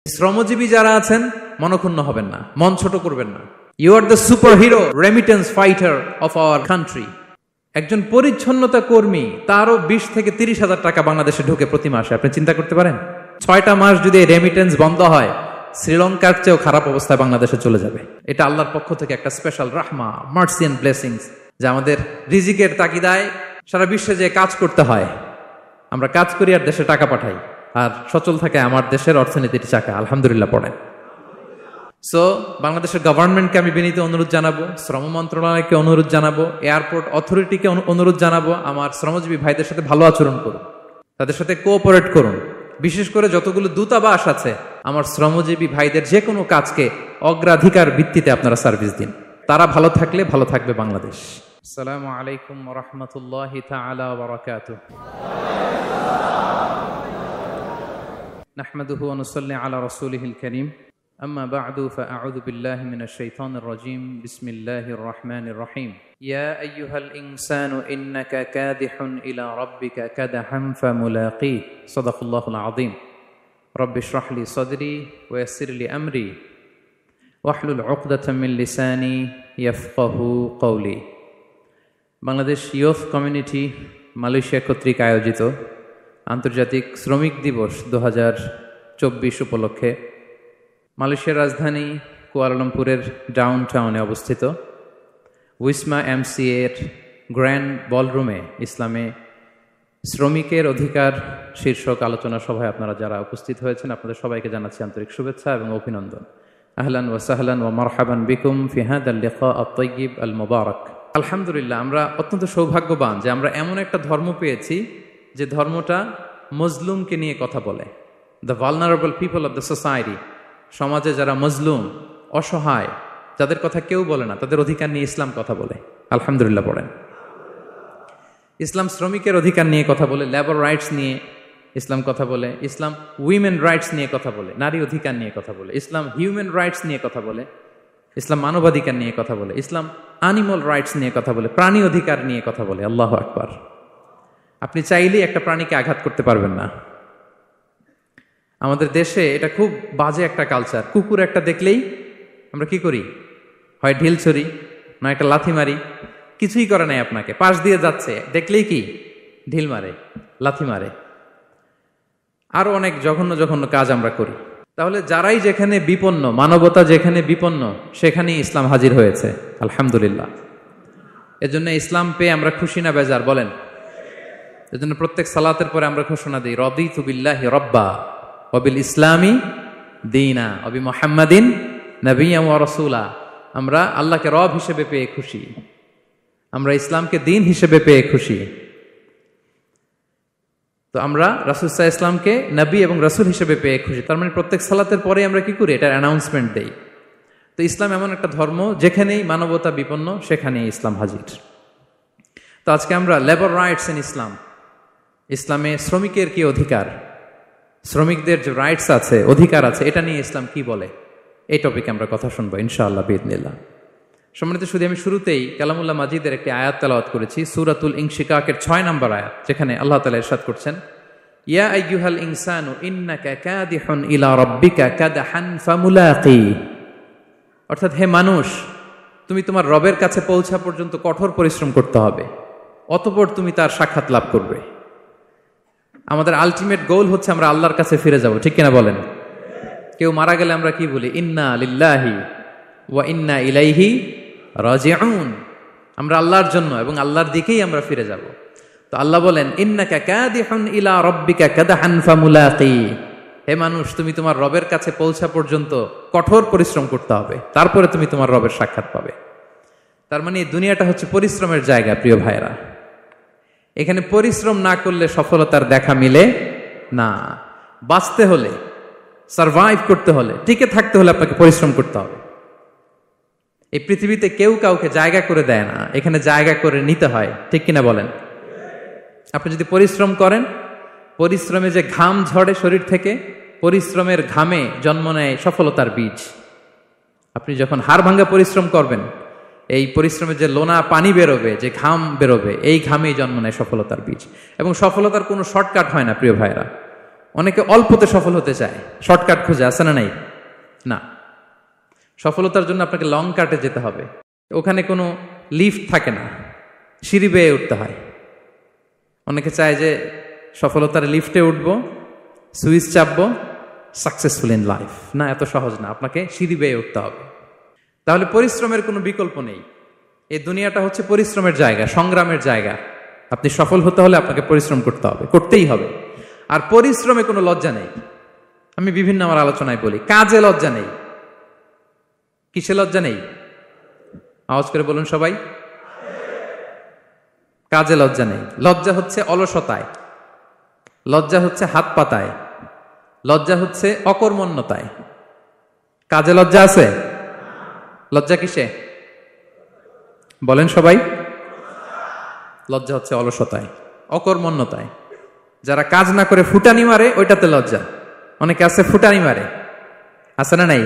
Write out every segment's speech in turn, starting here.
শ্রমজীবী যারা আছেন মনক্ষুণ্ণ হবেন না, মন ছোট করবেন না। You are the superhero remittance fighter of our country. একজন পরিচ্ছন্নতা কর্মী, তারও 20 থেকে 30,000 টাকা বাংলাদেশে ঢোকে প্রতি মাসে। আপনি চিন্তা করতে পারেন 6টা মাস যদি রেমিটেন্স বন্ধ হয়, শ্রীলঙ্কার চেয়েও খারাপ অবস্থায় বাংলাদেশে চলে যাবে। এটা আল্লাহর পক্ষ থেকে একটা স্পেশাল রাহমা, মার্সি এন্ড ব্লেসিংস, যে আমাদের রিজিকের তাগিদায় সারা বিশ্বে যে কাজ করতে হয়, আমরা কাজ করি আর দেশে টাকা পাঠাই, আর সচল থাকে আমার দেশের অর্থনীতির চাকা। আলহামদুলিল্লাহ পড়েন। সো বাংলাদেশের গভর্নমেন্টকে আমি বিনীত অনুরোধ জানাবো, শ্রম মন্ত্রণালয়কে অনুরোধ জানাবো, এয়ারপোর্ট অথরিটিকে অনুরোধ জানাবো, আমার শ্রমজীবী ভাইদের সাথে ভালো আচরণ করুন, তাদের সাথে কোঅপারেট করুন। বিশেষ করে যতগুলো দূতাবাস আছে, আমার শ্রমজীবী ভাইদের যে কোনো কাজকে অগ্রাধিকার ভিত্তিতে আপনারা সার্ভিস দিন। তারা ভালো থাকলে ভালো থাকবে বাংলাদেশ। আসসালামু আলাইকুম ওয়া রাহমাতুল্লাহি তাআলা ওয়া বারাকাতুহু। নাহমাদুহু ওয়া নুসাল্লি আলা রাসূলিহিল কারীম। أما بعد فأعوذ بالله من الشيطان الرجيم بسم الله الرحمن الرحيم يا أيها الإنسان إنك كادح إلى ربك كدحا فملاقيه صدق الله العظيم رب اشرح لي صدري ويسر لي أمري واحلل عقدة من لساني يفقه قولي। বাংলাদেশ ইয়ুথ কমিউনিটি মালয়েশিয়া কর্তৃক আয়োজিত আন্তর্জাতিক শ্রমিক দিবস 2024 উপলক্ষে মালয়েশিয়ার রাজধানী কুয়ালালামপুরের ডাউন টাউনে অবস্থিত উইসমা এমসিএ এর গ্র্যান্ড বলরুমে ইসলামে শ্রমিকের অধিকার শীর্ষক আলোচনা সভায় আপনারা যারা উপস্থিত হয়েছেন, আপনাদের সবাইকে জানাচ্ছি আন্তরিক শুভেচ্ছা এবং অভিনন্দন। আহলান ওয়া সাহলান ওয়া মারহাবান বিকুম ফি হাদাল লিকা আত-তাইয়িব আল মুবারাক। আলহামদুলিল্লাহ, আমরা অত্যন্ত সৌভাগ্যবান যে আমরা এমন একটা ধর্ম পেয়েছি যে ধর্মটা মজলুমকে নিয়ে কথা বলে। The vulnerable people of the society, সমাজে যারা মজলুম, অসহায়, যাদের কথা কেউ বলে না, তাদের অধিকার নিয়ে ইসলাম কথা বলে। আলহামদুলিল্লাহ পড়েন। ইসলাম শ্রমিকের অধিকার নিয়ে কথা বলে, লেবার রাইটস নিয়ে ইসলাম কথা বলে, ইসলাম উইমেন রাইটস নিয়ে কথা বলে, নারী অধিকার নিয়ে কথা বলে, ইসলাম হিউম্যান রাইটস নিয়ে কথা বলে, ইসলাম মানবাধিকার নিয়ে কথা বলে, ইসলাম অ্যানিমাল রাইটস নিয়ে কথা বলে, প্রাণী অধিকার নিয়ে কথা বলে। আল্লাহু আকবার। আপনি চাইলেই একটা প্রাণীকে আঘাত করতে পারবেন না। আমাদের দেশে এটা খুব বাজে একটা কালচার। কুকুর একটা দেখলেই আমরা কি করি? হয় ঢিল ছড়ি, না একটা লাথি মারি। কিছুই করে নাই আপনাকে, পাশ দিয়ে যাচ্ছে, দেখলেই কি ঢিল মারে, লাথি মারে, আরো অনেক জঘন্য জঘন্য কাজ আমরা করি। তাহলে যারাই যেখানে বিপন্ন, মানবতা যেখানে বিপন্ন, সেখানেই ইসলাম হাজির হয়েছে। আলহামদুলিল্লাহ। এজন্য ইসলাম পেয়ে আমরা খুশি না বেজার বলেন? এজন্য প্রত্যেক সালাতের পরে আমরা ঘোষণা দিই, রাদিতু বিল্লাহি রাব্বা ওয়াবিল ইসলামি দীনা ওয়াবি মুহাম্মাদিন নাবিয়্যান ওয়া রাসূলা। আমরা আল্লাহকে রব হিসেবে পেয়ে খুশি, আমরা ইসলামকে দিন হিসেবে পেয়ে খুশি। তো আমরা রাসূল সাল্লাল্লাহু আলাইহি ইসলামকে নবী এবং রাসূল হিসেবে পেয়ে খুশি। তার মানে প্রত্যেক সালাতের পরে আমরা কি করি? এটার অ্যানাউন্সমেন্ট দেই। তো ইসলাম এমন একটা ধর্ম, যেখানেই মানবতা বিপন্ন সেখানেই ইসলাম হাজির। তো আজকে আমরা লেবার রাইটস ইন ইসলাম, ইসলামে শ্রমিকের কি অধিকার, শ্রমিকদের যে রাইটস আছে, অধিকার আছে, এটা নিয়ে ইসলাম কি বলে, এই টপিকে আমরা কথা শুনবো ইনশাআল্লাহ বিইذনিল্লাহ। সম্মানিত শুধু আমি শুরুতেই কালামুল্লাহ মাজিদের একটি আয়াত তেলাওয়াত করেছি, সূরাতুল ইনশিকাকের 6 নম্বর আয়াত, যেখানে আল্লাহ তাআলা ইরশাদ করছেন, ইয়া আইয়ুহাল ইনসানু ইন্নাকা কাদিহুন ইলা রাব্বিকা কাদহান ফামুলাকি। অর্থাৎ হে মানুষ, তুমি তোমার রবের কাছে পৌঁছা পর্যন্ত কঠোর পরিশ্রম করতে হবে, অতঃপর তুমি তার সাক্ষাৎ লাভ করবে। আমাদের আলটিমেট গোল হচ্ছে আমরা আল্লাহর কাছে ফিরে যাব, ঠিক কিনা বলেন? কেউ মারা গেলে আমরা কি বলি? ইন্না লিল্লাহি ওয়া ইন্না ইলাইহি রাজিউন। আমরা আল্লাহর জন্য এবং আল্লাহর দিকেই আমরা ফিরে যাব। তো আল্লাহ বলেন, ইন্নাকা কাদিহুন ইলা রাব্বিকা কাদহান ফামুলাকি। হে মানুষ, তুমি তোমার রবের কাছে পৌঁছা পর্যন্ত কঠোর পরিশ্রম করতে হবে, তারপরে তুমি তোমার রবের সাক্ষাৎ পাবে। তার মানে দুনিয়াটা হচ্ছে পরিশ্রমের জায়গা। প্রিয় ভাইরা, এখানে পরিশ্রম না করলে সফলতার দেখা মিলে না। বাঁচতে হলে, সারভাইভ করতে হলে, টিকে থাকতে হলে আপনাকে পরিশ্রম করতে হবে। এই পৃথিবীতে কেউ কাউকে জায়গা করে দেয় না, এখানে জায়গা করে নিতে হয়, ঠিক কিনা বলেন? আপনি যদি পরিশ্রম করেন, পরিশ্রমে যে ঘাম ঝরে শরীর থেকে, পরিশ্রমের ঘামে জন্ম নেয় সফলতার বীজ। আপনি যখন হাড় ভাঙ্গা পরিশ্রম করবেন, এই পরিশ্রমে যে লোনা পানি বেরোবে, যে ঘাম বেরোবে, এই ঘামেই জন্ম নেয় সফলতার বীজ। এবং সফলতার কোনো শর্টকাট হয় না প্রিয় ভাইরা। অনেকে অল্পতে সফল হতে চায়, শর্টকাট খুঁজে, আছে না নাই? না, সফলতার জন্য আপনাকে লং কাটে যেতে হবে। ওখানে কোনো লিফট থাকে না, সিঁড়ি বেয়ে উঠতে হয়। অনেকে চায় যে সফলতার লিফটে উঠবো, সুইচ চাপবো, সাকসেসফুল ইন লাইফ। না, এত সহজ না, আপনাকে সিঁড়ি বেয়ে উঠতে হবে। তাহলে পরিশ্রমের কোনো বিকল্প নেই। এই দুনিয়াটা হচ্ছে পরিশ্রমের জায়গা, সংগ্রামের জায়গা। আপনি সফল হতে হলে আপনাকে পরিশ্রম করতে হবে, করতেই হবে। আর পরিশ্রমে কোনো লজ্জা নেই। আমি বিভিন্ন আমার আলোচনায় বলি, কাজে লজ্জা নেই। কিসে লজ্জা নেই? আওয়াজ করে বলুন সবাই। কাজে লজ্জা নেই। লজ্জা হচ্ছে অলসতায়, লজ্জা হচ্ছে হাত পাতায়, লজ্জা হচ্ছে অকর্মণ্যতায়। কাজে লজ্জা আছে? লজ্জা কিসে বলেন সবাই? লজ্জা হচ্ছে অলসতায়, অকর্মণ্যতায়। যারা কাজ না করে ফুটানি মারে, ওইটাতে লজ্জা। অনেকে আছে ফুটানি মারে, আছে না নাই?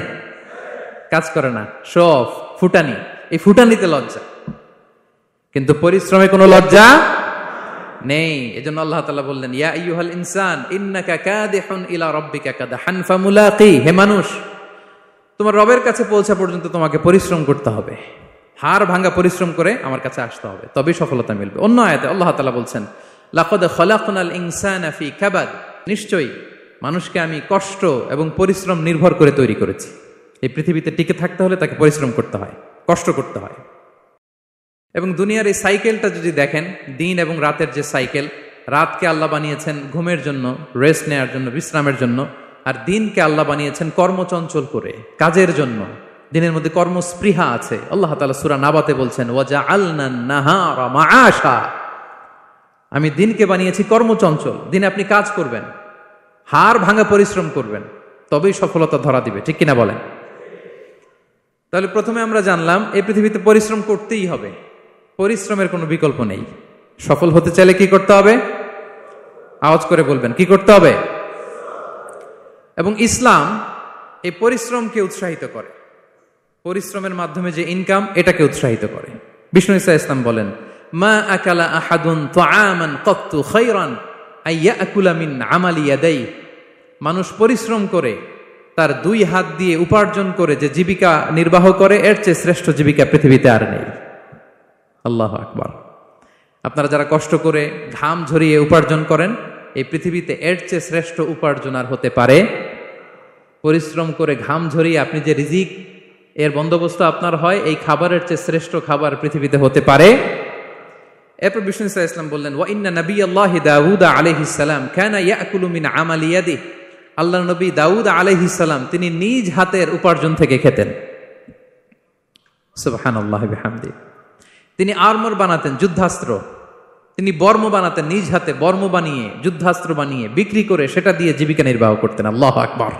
কাজ করে না, শো অফ, ফুটানি। এই ফুটানিতে লজ্জা, কিন্তু পরিশ্রমে কোনো লজ্জা নেই। এজন্য আল্লাহ তাআলা বললেন, ইয়া আইয়ুহাল ইনসান ইন্নাকা কাদিহুন ইলা রাব্বিকা কাদহান ফামুলাকি। হে মানুষ, তোমার রবের কাছে পৌঁছা পর্যন্ত তোমাকে পরিশ্রম করতে হবে, হাড় ভাঙা পরিশ্রম করে আমার কাছে আসতে হবে, তবেই সফলতা মিলবে। অন্য আয়াতে আল্লাহ তাআলা বলছেন, লাকাদ খালাকনাল ইনসানা ফি কাবাদ। নিশ্চয়ই মানুষকে আমি কষ্ট এবং পরিশ্রম নির্ভর করে তৈরি করেছি। এই পৃথিবীতে টিকে থাকতে হলে তাকে পরিশ্রম করতে হয়, কষ্ট করতে হয়। এবং দুনিয়ার এই সাইকেলটা যদি দেখেন, দিন এবং রাতের যে সাইকেল, রাতকে আল্লাহ বানিয়েছেন ঘুমের জন্য, রেস্ট নেওয়ার জন্য, বিশ্রামের জন্য। আর দিনকে আল্লাহ বানিয়েছেন কর্মচঞ্চল করে, কাজের জন্য। দিনের মধ্যে কর্মস্পৃহা আছে। আল্লাহ তাআলা সূরা নাবাতে বলছেন, ওয়াজআলনান নাহারা মাআশা। আমি দিনকে বানিয়েছি কর্মচঞ্চল। দিনে আপনি কাজ করবেন, হাড় ভাঙা পরিশ্রম করবেন, তবেই সফলতা ধরা দিবে। ঠিক কিনা বলেন? তাহলে প্রথমে আমরা জানলাম এই পৃথিবীতে পরিশ্রম করতেই হবে, পরিশ্রমের কোনো বিকল্প নেই। সফল হতে চাইলে কি করতে হবে? আওয়াজ করে বলবেন, কি করতে হবে? এবং ইসলাম এই পরিশ্রমকে উৎসাহিত করে। পরিশ্রমের মাধ্যমে যে ইনকাম, এটাকে উৎসাহিত করে। বিষ্ণু ঈসা ইসলাম বলেন, মা আকালা আহাদুন তাআমান কাত্তু খায়রান আইয়াকুলা মিন আমালি ইয়াদাই। মানুষ পরিশ্রম করে, তার দুই হাত দিয়ে উপার্জন করে যে জীবিকা নির্বাহ করে, এর চেয়ে শ্রেষ্ঠ জীবিকা পৃথিবীতে আর নেই। আল্লাহু আকবার। আপনারা যারা কষ্ট করে ঘাম ঝরিয়ে উপার্জন করেন, এই পৃথিবীতে এর চেয়ে শ্রেষ্ঠ উপার্জন আর হতে পারে? পরিশ্রম করে ঘাম ঝরিয়ে আপনি যে রিজিক এর বন্দোবস্ত আপনার হয়, এই খাবারের চেয়ে শ্রেষ্ঠ খাবার পৃথিবীতে হতে পারে? এরপর বিষ্ণু সাল্লাল্লাহু আলাইহি ওয়াসাল্লাম বললেন, ওয়া ইন্না নাবিয়াল্লাহি দাউদ আলাইহিস সালাম কানা ইয়াকুলু মিন আমালি ইয়াদিহি। আল্লাহর নবী দাউদ আলাইহিস সালাম তিনি নিজ হাতের উপার্জন থেকে খেতেন। সুবহানাল্লাহি বিহামদিহি। তিনি আর্মর বানাতেন, যুদ্ধাস্ত্র। তিনি বর্ম বানাতেন, নিজ হাতে বর্ম বানিয়ে, যুদ্ধাস্ত্র বানিয়ে বিক্রি করে সেটা দিয়ে জীবিকা নির্বাহ করতেন। আল্লাহু আকবার।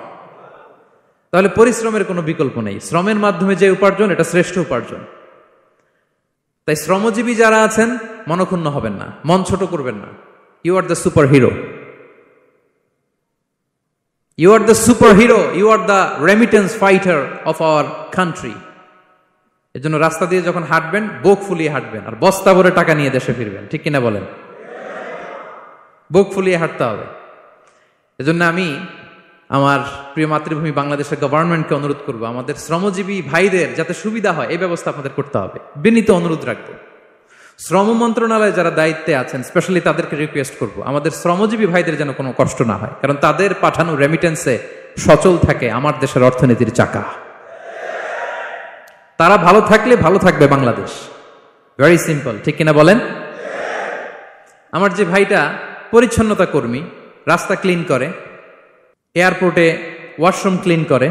তাহলে পরিশ্রমের কোনো বিকল্প নেই। শ্রমের মাধ্যমে যে উপার্জন, এটা শ্রেষ্ঠ উপার্জন। তাই শ্রমজীবী যারা আছেন, মনক্ষুণ্ণ হবেন না, মন ছোট করবেন না। You are the superhero, you are the superhero, you are the remittance fighter of our country. এর জন্য রাস্তা দিয়ে যখন হাঁটবেন, বুক ফুলিয়ে হাঁটবেন, আর বস্তা ভরে টাকা নিয়ে দেশে ফিরবেন। ঠিক কিনা বলেন? বুক ফুলিয়ে হাঁটতে হবে। এজন্য আমি আমার প্রিয় মাতৃভূমি বাংলাদেশের গভর্নমেন্টকে অনুরোধ করব, আমাদের শ্রমজীবী ভাইদের যাতে সুবিধা হয়, এই ব্যবস্থা আপনাদের করতে হবে। বিনীত অনুরোধ রাখবো। শ্রম মন্ত্রণালয়ে যারা দায়িত্বে আছেন, স্পেশালি তাদেরকে রিকোয়েস্ট করব, আমাদের শ্রমজীবী ভাইদের যেন কোনো কষ্ট না হয়, কারণ তাদের পাঠানো রেমিটেন্সে সচল থাকে আমার দেশের অর্থনীতির চাকা। তারা ভালো থাকলে ভালো থাকবে বাংলাদেশ। Very simple. ঠিক কিনা বলেন? আমার যে ভাইটা পরিচ্ছন্নতা কর্মী, রাস্তা ক্লিন করে, এয়ারপোর্টে ওয়াশরুম ক্লিন করে,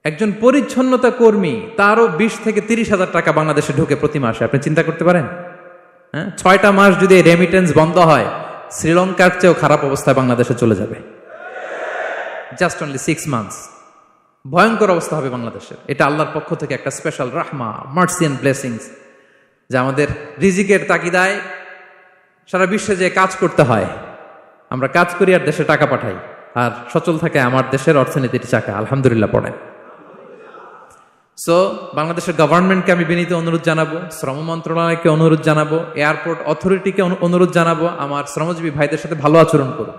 একজন পরিচ্ছন্নতা কর্মী, তারও 20 থেকে 30 হাজার টাকা বাংলাদেশে ঢোকে প্রতি মাসে। আপনি চিন্তা করতে পারেন? হ্যাঁ, 6টা মাস যদি রেমিটেন্স বন্ধ হয়, শ্রীলঙ্কার চেয়েও খারাপ অবস্থায় বাংলাদেশে চলে যাবে। Just only 6 months. ভয়ঙ্কর অবস্থা হবে বাংলাদেশের। এটা আল্লাহর পক্ষ থেকে একটা স্পেশাল রাহমা, মার্সি এন্ড ব্লেসিংস, যে আমাদের রিজিকের তাগিদায় সারা বিশ্বে যে কাজ করতে হয়, আমরা কাজ করি আর দেশে টাকা পাঠাই, আর সচল থাকে আমার দেশের অর্থনীতির চাকা। আলহামদুলিল্লাহ পড়েন। সো বাংলাদেশের গভর্নমেন্টকে আমি বিনীত অনুরোধ জানাবো, শ্রম মন্ত্রণালয়কে অনুরোধ জানাবো, এয়ারপোর্ট অথরিটিকে অনুরোধ জানাবো, আমার শ্রমজীবী ভাইদের সাথে ভালো আচরণ করুন।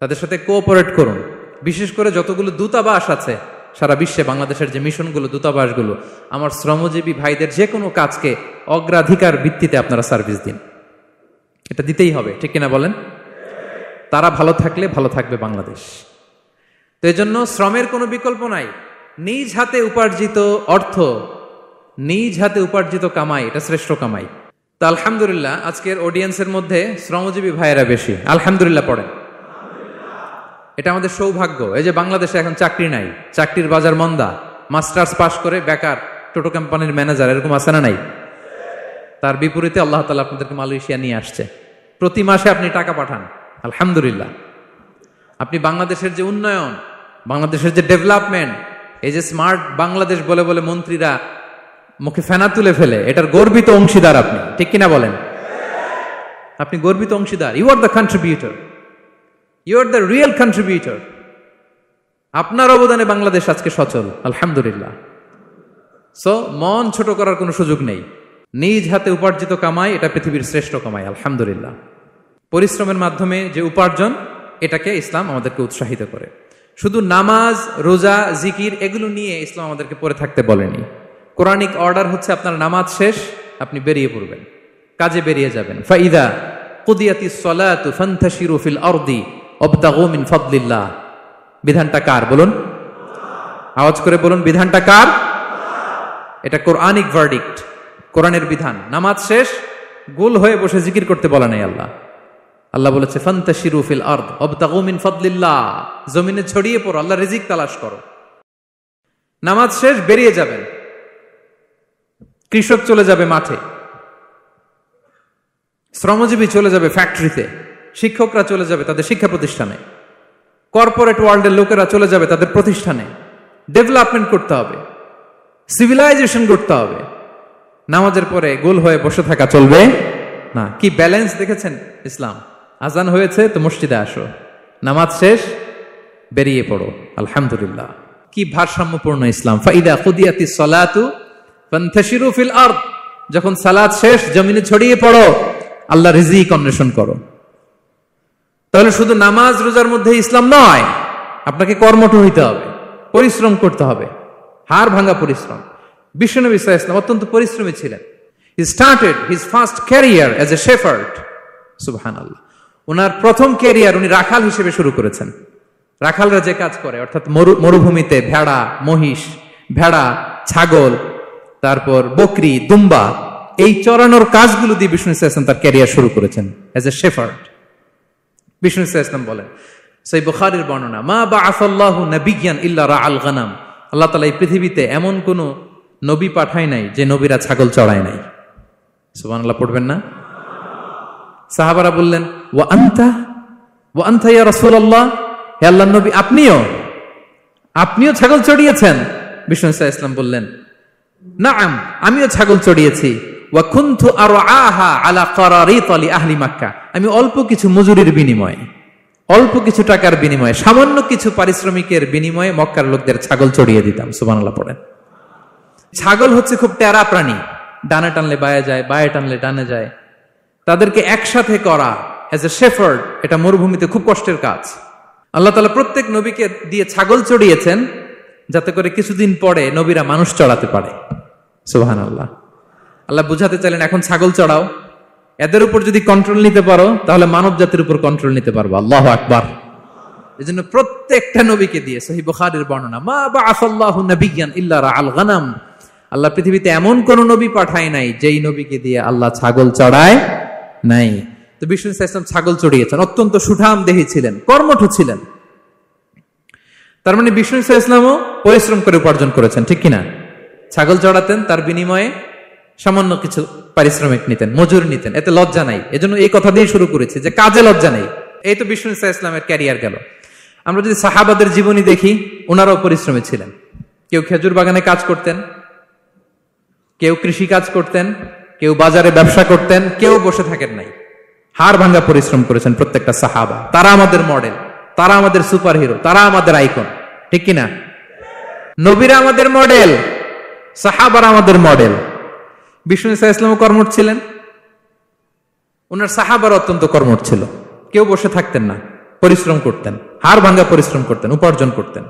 তাদের সাথে কোঅপারেট করুন। বিশেষ করে যতগুলো দূতাবাস আছে সারা বিশ্বে, বাংলাদেশের যে মিশনগুলো, দূতাবাসগুলো, আমার শ্রমজীবী ভাইদের যে কোনো কাজকে অগ্রাধিকার ভিত্তিতে আপনারা সার্ভিস দিন। এটা দিতেই হবে, ঠিক কিনা বলেন? তারা ভালো থাকলে ভালো থাকবে বাংলাদেশ। তো এই জন্য শ্রমের কোনো বিকল্প নাই। নিজ হাতে উপার্জিত অর্থ, নিজ হাতে উপার্জিত কামাই, এটা শ্রেষ্ঠ কামাই। তো আলহামদুলিল্লাহ আজকের অডিয়েন্সের মধ্যে শ্রমজীবী ভাইয়েরা বেশি, আলহামদুলিল্লাহ পড়েন। এটা আমাদের সৌভাগ্য। এই যে বাংলাদেশে এখন চাকরি নাই, চাকরির বাজার মন্দা, মাস্টার্স পাস করে বেকার টোটো কোম্পানির ম্যানেজার, এরকম আছে না নাই? তার বিপরীতে আল্লাহ তাআলা আপনাদেরকে মালয়েশিয়া নিয়ে আসছে। প্রতি মাসে আপনি টাকা পাঠান, আলহামদুলিল্লাহ। আপনি বাংলাদেশের যে উন্নয়ন, বাংলাদেশের যে ডেভেলপমেন্ট, এই যে স্মার্ট বাংলাদেশ বলে বলে মন্ত্রীরা মুখে ফেনা তুলে ফেলে, এটার গর্বিত অংশীদার আপনি, ঠিক কিনা বলেন? আপনি গর্বিত অংশীদার। You are the contributor, you are the real contributor. আপনার অবদানে বাংলাদেশ আজকে সচল, আলহামদুলিল্লাহ। সো মন ছোট করার কোনো সুযোগ নেই। নিজ হাতে উপার্জিত কামাই, এটা পৃথিবীর শ্রেষ্ঠ কামাই, আলহামদুলিল্লাহ। পরিশ্রমের মাধ্যমে যে উপার্জন, এটাকে ইসলাম আমাদেরকে উৎসাহিত করে। শুধু নামাজ, রোজা, জিকির এগুলো নিয়ে ইসলাম আমাদেরকে পড়ে থাকতে বলেনি। কোরআনিক অর্ডার হচ্ছে আপনার নামাজ শেষ, আপনি বেরিয়ে পড়বেন, কাজে বেরিয়ে যাবেন। ফাইদা কুদিয়াতিস সালাতু ফান্তাশিরু ফিল আরদি ওয়াবতাগু মিন ফাদলিল্লাহ। বিধানটা কার বলুন? আওয়াজ করে বলুন, বিধানটা কার? এটা কোরআনিক ভার্ডিক্ট, কোরআনের বিধান। নামাজ শেষ, গোল হয়ে বসে জিকির করতে বলা নাই আল্লাহ। আল্লাহ বলেছে ফান্তাশিরু ফিল আরদ ওয়াবতাগু মিন ফাদলিল্লাহ, জমিনে ছড়িয়ে পড়ো, আল্লাহর রিজিক তালাশ করো। নামাজ শেষ, বেরিয়ে যাবেন। কৃষক চলে যাবে মাঠে, শ্রমজীবী চলে যাবে ফ্যাক্টরিতে, শিক্ষকরা চলে যাবে তাদের শিক্ষা প্রতিষ্ঠানে, কর্পোরেট ওয়ার্ল্ডের লোকেরা চলে যাবে তাদের প্রতিষ্ঠানে। ডেভেলপমেন্ট করতে হবে, সিভিলাইজেশন করতে হবে। নামাজের পরে গোল হয়ে বসে থাকা চলবে না। কি ব্যালেন্স দেখেছেন ইসলাম? আজান হয়েছে তো মসজিদে আসো, নামাজ শেষ বেরিয়ে পড়ো, আলহামদুলিল্লাহ। কি ভারসাম্যপূর্ণ ইসলাম। ফাইদা কুদিয়াতিস সালাতু ফান্তাশিরু ফিল আরদ, যখন সালাত শেষ জমিনে ছড়িয়ে পড়ো, আল্লাহ রিজিক অন্বেষণ করো। তাহলে শুধু নামাজ রোজার মধ্যে ইসলাম নয়, আপনাকে কর্মঠ হইতে হবে, পরিশ্রম করতে হবে, হাড় ভাঙা পরিশ্রম। বিশ্বনবী সাল্লাল্লাহু আলাইহি ওয়াসাল্লাম অত্যন্ত পরিশ্রমী ছিলেন। He started his first career as a shepherd. সুবহানাল্লাহ। ওনার প্রথম ক্যারিয়ার উনি রাখাল হিসেবে শুরু করেছেন। রাখালরা যে কাজ করে, অর্থাৎ মরুভূমিতে ভেড়া, মহিষ, ভেড়া, ছাগল, তারপর বকরি, দুম্বা, এই চরানোর কাজগুলো দিয়ে বিষ্ণু সাল্লাল্লাহু আলাইহি ওয়াসাল্লাম তার ক্যারিয়ার শুরু করেছেন এজ এ শেফার্ড। বিষ্ণু সাল্লাল্লাহু আলাইহি ওয়াসাল্লাম বলেন, সহিহ বুখারীর বর্ণনা, মা বাআসাল্লাহু নাবিয়্যান ইল্লা রাআল গানাম। আল্লাহ তাআলা এই পৃথিবীতে এমন কোন নবী পাঠায় নাই যে নবীরা ছাগল চড়ায় নাই। সুবহানাল্লাহ পড়বেন না? সাহাবারা বললেন, ওয়া আনতা ইয়া রাসূলুল্লাহ, হে আল্লাহর নবী আপনিও ছাগল চড়িয়েছেন? বিষ্ণু সাল্লাল্লাহু আলাইহি ওয়াসাল্লাম বললেন, নাআম, আমিও ছাগল চড়িয়েছি। ওয়া কুনতু আরআহা আলা কারারিত লি আহলি মক্কা, আমি অল্প কিছু মজুরির বিনিময়ে, অল্প কিছু টাকার বিনিময়ে, সামান্য কিছু পারিশ্রমিকের বিনিময়ে মক্কার লোকদের ছাগল চড়িয়ে দিতাম। সুবহানাল্লাহ পড়েন। ছাগল হচ্ছে খুব টেরা প্রাণী, ডানে টানলে বায়ে যায়, বায়ে টানলে ডানে যায়। তাদেরকে একসাথে করা এজ এ শেফার্ড, এটা মরুভূমিতে খুব কষ্টের কাজ। আল্লাহ তাআলা প্রত্যেক নবীকে দিয়ে ছাগল চড়িয়েছেন যাতে করে কিছুদিন পরে নবীরা মানুষ চড়াতে পারে। সুবহানাল্লাহ। আল্লাহ বুঝাতে চাইলেন, এখন ছাগল চড়াও, এদের উপর যদি কন্ট্রোল নিতে পারো তাহলে মানব জাতির উপর কন্ট্রোল নিতে পারবো। আল্লাহু আকবার। এজন্য প্রত্যেকটা নবীকে দিয়ে, সহিহ বুখারীর বর্ণনা, মা বাআসাল্লাহু নাবিয়্যান ইল্লা রাআল গানাম, আল্লাহ পৃথিবীতে এমন কোন নবী পাঠায় নাই যেই নবীকে দিয়ে আল্লাহ ছাগল চড়ায় নাই। তো বিষ্ণু সাল্লাল্লাহু আলাইহি ওয়াসাল্লাম ছাগল চড়িয়েছেন, অত্যন্ত সুঠাম দেহী ছিলেন, কর্মঠ ছিলেন। তার মানে বিষ্ণু সাল্লাল্লাহু আলাইহি ওয়াসাল্লামও পরিশ্রম করে উপার্জন করেছেন, ঠিক কিনা? ছাগল চড়াতেন, তার বিনিময়ে সামান্য কিছু পারিশ্রমিক নিতেন, মজুর নিতেন, এতে লজ্জা নাই। এজন্য এই কথা দিয়ে শুরু করেছি যে কাজে লজ্জা নেই। এই তো বিষ্ণু সাল্লাল্লাহু আলাইহি ওয়াসাল্লামের ক্যারিয়ার গেল। আমরা যদি সাহাবাদের জীবনী দেখি, ওনারাও পরিশ্রমী ছিলেন। কেউ খেজুর বাগানে কাজ করতেন, কেউ কৃষি কাজ করতেন, কেউ বাজারে ব্যবসা করতেন, কেউ বসে থাকেন নাই। হাড় ভাঙ্গা পরিশ্রম করেছেন প্রত্যেকটা সাহাবা। তারা আমাদের মডেল, তারা আমাদের সুপার হিরো, তারা আমাদের আইকন, ঠিক কিনা? নবীরা আমাদের মডেল, সাহাবারা আমাদের মডেল। বিষ্ণু সাল্লাল্লাহু আলাইহি ওয়াসাল্লাম কর্মঠ ছিলেন, ওনার সাহাবারা অত্যন্ত কর্মঠ ছিল, কেউ বসে থাকতেন না। পরিশ্রম করতেন, হাড় ভাঙ্গা পরিশ্রম করতেন, উপার্জন করতেন।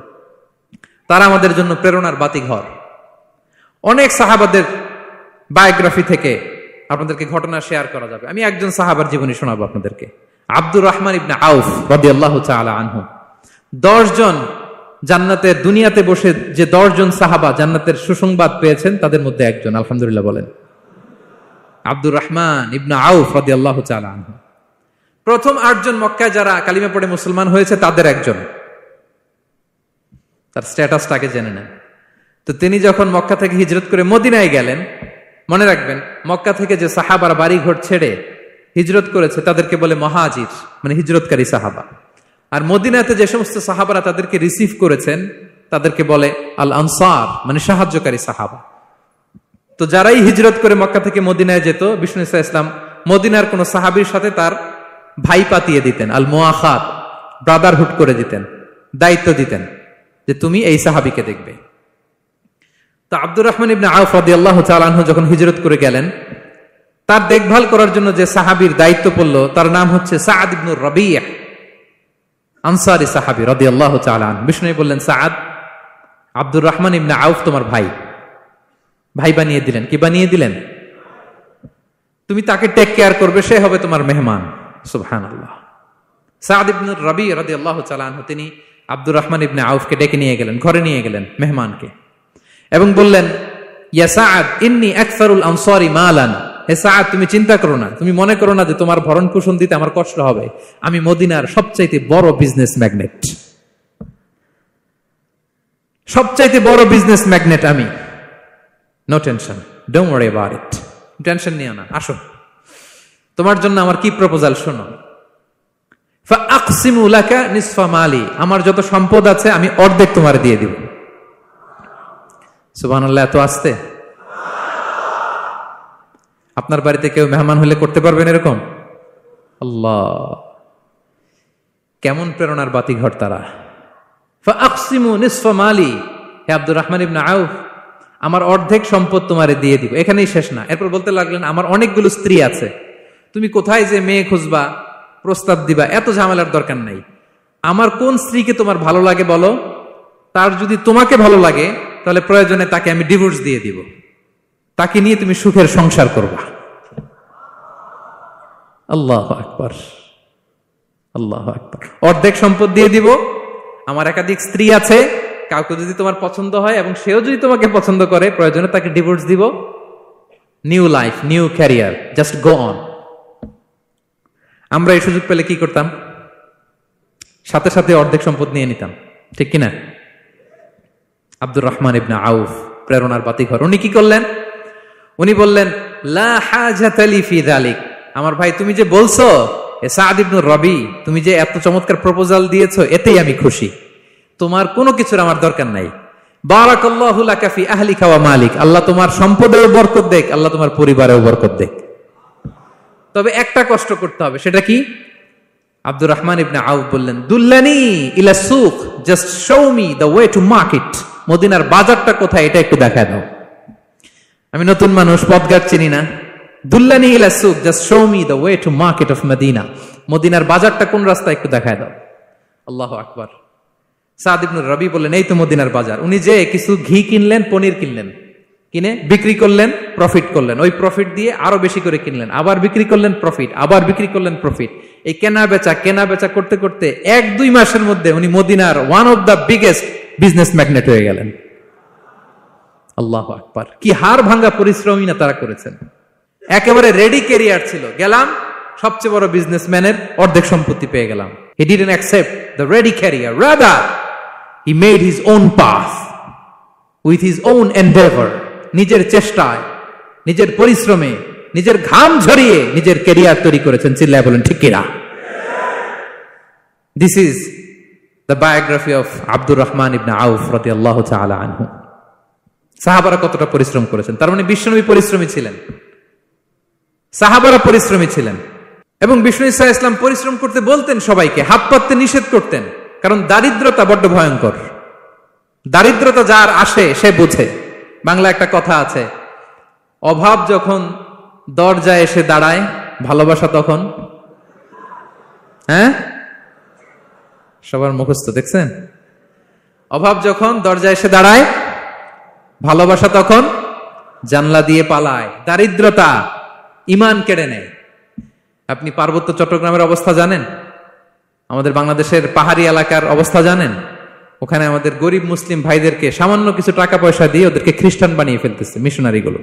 তারা আমাদের জন্য প্রেরণার বাতিঘর। অনেক সাহাবাদের বায়োগ্রাফি থেকে আপনাদেরকে ঘটনা শেয়ার করা যাবে। আমি একজন সাহাবার জীবনী শোনাবো আপনাদেরকে। আব্দুর রহমান ইবনে আউফ রাদিয়াল্লাহু তাআলা আনহু। 10 জন জান্নাতের দুনিয়াতে বসে যে 10 জন সাহাবা জান্নাতের সুসংবাদ পেয়েছেন তাদের মধ্যে একজন, আলহামদুলিল্লাহ বলেন। আব্দুর রহমান ইবনে আউফ রাদিয়াল্লাহু তাআলা আনহু প্রথম 8 জন মক্কায় যারা কালিমা পড়ে মুসলমান হয়েছে তাদের একজন। তার স্ট্যাটাসটাকে জেনে নেন। তো তিনি যখন মক্কা থেকে হিজরত করে মদিনায় গেলেন, মনে রাখবেন মক্কা থেকে যে সাহাবারা বাড়ি ঘর ছেড়ে হিজরত করেছে তাদেরকে বলে মহাজির, মানে হিজরতকারী সাহাবা। আর মদিনাতে যে সমস্ত সাহাবারা তাদেরকে রিসিভ করেছেন তাদেরকে বলে আল আনসার, মানে সাহায্যকারী সাহাবা। তো যারাই হিজরত করে মক্কা থেকে মদিনায় যেত, বিষ্ণু ইসলাম মদিনার কোন সাহাবীর সাথে তার ভাই পাতিয়ে দিতেন, আল মুআখাত, ব্রাদারহুড করে দিতেন, দায়িত্ব দিতেন যে তুমি এই সাহাবীকে দেখবে। তো আব্দুর রহমান ইবনে আউফ রাদিয়াল্লাহু তাআলা আনহু যখন হিজরত করে গেলেন, তার দেখভাল করার জন্য যে সাহাবীর দায়িত্ব পড়লো তার নাম হচ্ছে সাআদ ইবনে রাবিয়া, আনসারী সাহাবী রাদিয়াল্লাহু তাআলা আনহু। বিষ্ণু বললেন, সাআদ, আব্দুর রহমান ইবনে আউফ তোমার ভাই, ভাই বানিয়ে দিলেন। কি বানিয়ে দিলেন? তুমি তাকে টেক কেয়ার করবে, সে হবে তোমার মেহমান। সুবহানাল্লাহ। সাআদ ইবনে রাবিয়া রাদিয়াল্লাহু তাআলা আনহু তিনি আব্দুর রহমান ইবনে আউফকে ডেকে নিয়ে গেলেন, ঘরে নিয়ে গেলেন মেহমানকে, এবং বললেন, ইয়া সাআদ ইন্নী আকসারুল আনসারি মালান। হে সাআদ, তুমি চিন্তা করো না, তুমি মনে করো না যে তোমার ভরণ পোষণ দিতে আমার কষ্ট হবে। আমি মদিনার সবচাইতে বড় বিজনেস ম্যাগনেট, সবচাইতে বড় বিজনেস ম্যাগনেট আমি। No tension, don't worry about it. Tension নিও না, আসো, তোমার জন্য আমার কি প্রপোজাল শোনো। ফাআকসিমু লাকা নিসফা মালি, আমার যত সম্পদ আছে আমি অর্ধেক তোমার দিয়ে দিব। সুবহানাল্লাহ, এত আসতে। আপনার বাড়িতে কেউ মেহমান হলে করতে পারবেন এরকম? আল্লাহ, কেমন প্রেরণার বাতিঘর তারা। ফাআকসিমু নিসফা মালি, হে আব্দুর রহমান ইবনে আউফ, আমার অর্ধেক সম্পদ তোমারে দিয়ে দিব। এখানেই শেষ না, এরপর বলতে লাগলেন, আমার অনেকগুলো স্ত্রী আছে, তুমি কোথায় যে মেয়ে খুঁজবা, প্রস্তাব দিবা, এত ঝামেলার দরকার নাই। আমার কোন স্ত্রীকে তোমার ভালো লাগে বলো, তার যদি তোমাকে ভালো লাগে তাহলে প্রয়োজনে তাকে আমি ডিভোর্স দিয়ে দিব, তাকে নিয়ে তুমি সুখের সংসার করবা। আল্লাহু আকবার, আল্লাহু আকবার। অর্ধেক সম্পদ দিয়ে দিব, আমার একাধিক স্ত্রী আছে, কাউকে যদি তোমার পছন্দ হয় এবং সেও যদি তোমাকে পছন্দ করে, প্রয়োজনে তাকে ডিভোর্স দিব। New life, new career, just go on. আমরা এই সুযোগ পেলে কি করতাম? সাথে সাথে অর্ধেক সম্পদ নিয়ে নিতাম, ঠিক কিনা? আব্দুর রহমান ইবনে আউফ প্রেরণার বাতিঘর। উনি কি করলেন? উনি বললেন, লা হাজাতা লি ফি যালিক, আমার ভাই তুমি যে বলছো, এ সাআদ ইবনে রাবি, তুমি যে এত চমৎকার প্রপোজাল দিয়েছো, এতেই আমি খুশি, তোমার কোনো কিছুর আমার দরকার নাই। বারাকাল্লাহু লাকা ফি আহলিকা ওয়া মালিক, আল্লাহ তোমার সম্পদেও বরকত দেখ, আল্লাহ তোমার পরিবারেও বরকত দেখ। তবে একটা কষ্ট করতে হবে, সেটা কি? আব্দুর রহমান ইবনে আউফ বললেন, দুল্লানি ইলা সুক, just show me the way to market. মদিনার বাজারটা কোথায় এটা একটু দেখায় দাও। আমি নতুন মানুষ, পথঘাট চিনি না। দুল্লানি ইলা সুক, just show me the way to market of Medina. মদিনার বাজারটা কোন রাস্তা একটু দেখায় দাও। আল্লাহু আকবার। সাদ ইবনে রাবি বললেন, এই তো মদিনার বাজার। উনি যে কিছু ঘি কিনলেন, পনির কিনলেন, কিনে বিক্রি করলেন, প্রফিট করলেন। ওই প্রফিট দিয়ে আরো বেশি করে কিনলেন, আবার বিক্রি করলেন, প্রফিট, আবার বিক্রি করলেন, প্রফিট। এই কেনা বেচা করতে করতে 1-2 মাসের মধ্যে উনি মদিনার one of the biggest business magnate হয়ে গেলেন। আল্লাহু আকবার। কি হাড় ভাঙ্গা পরিশ্রমই না তারা করেছেন। একেবারে রেডি ক্যারিয়ার ছিল, গেলাম সবচেয়ে বড় বিজনেসম্যানের অর্ধেক সম্পত্তি পেয়ে গেলাম। He didn't accept the ready career, rather he made his own path with his own endeavor. নিজের চেষ্টায়, নিজের পরিশ্রমে, নিজের ঘাম ঝরিয়ে নিজের ক্যারিয়ার তৈরি করেছেন। চিল্লায় বলেন ঠিক কিনা? This is the biography of Abdur Rahman ইবনে আউফ রাদিয়াল্লাহু তাআলা আনহু। সাহাবারা কতটা পরিশ্রম করেছেন, তার মানে বিশ্বনবী পরিশ্রমী ছিলেন, সাহাবারা পরিশ্রমী ছিলেন। এবং বিষ্ণু ঈসা ইসলাম পরিশ্রম করতে বলতেন সবাইকে, হাত পাততে নিষেধ করতেন, কারণ দারিদ্রতা বড্ড ভয়ঙ্কর। দারিদ্রতা যার আসে সে বুঝে। বাংলা একটা কথা আছে, অভাব যখন দরজায় এসে দাঁড়ায়, ভালোবাসা তখন সবার মুখস্থ দেখছেন? অভাব যখন দরজায় এসে দাঁড়ায়, ভালোবাসা তখন জানলা দিয়ে পালায়। দারিদ্রতা ঈমান কেড়ে নেয়। আপনি পার্বত্য চট্টগ্রামের অবস্থা জানেন? আমাদের বাংলাদেশের পাহাড়ি এলাকার অবস্থা জানেন? ওখানে আমাদের গরিব মুসলিম ভাইদেরকে সামান্য কিছু টাকা পয়সা দিয়ে ওদেরকে খ্রিস্টান বানিয়ে ফেলতেছে মিশনারি গুলো।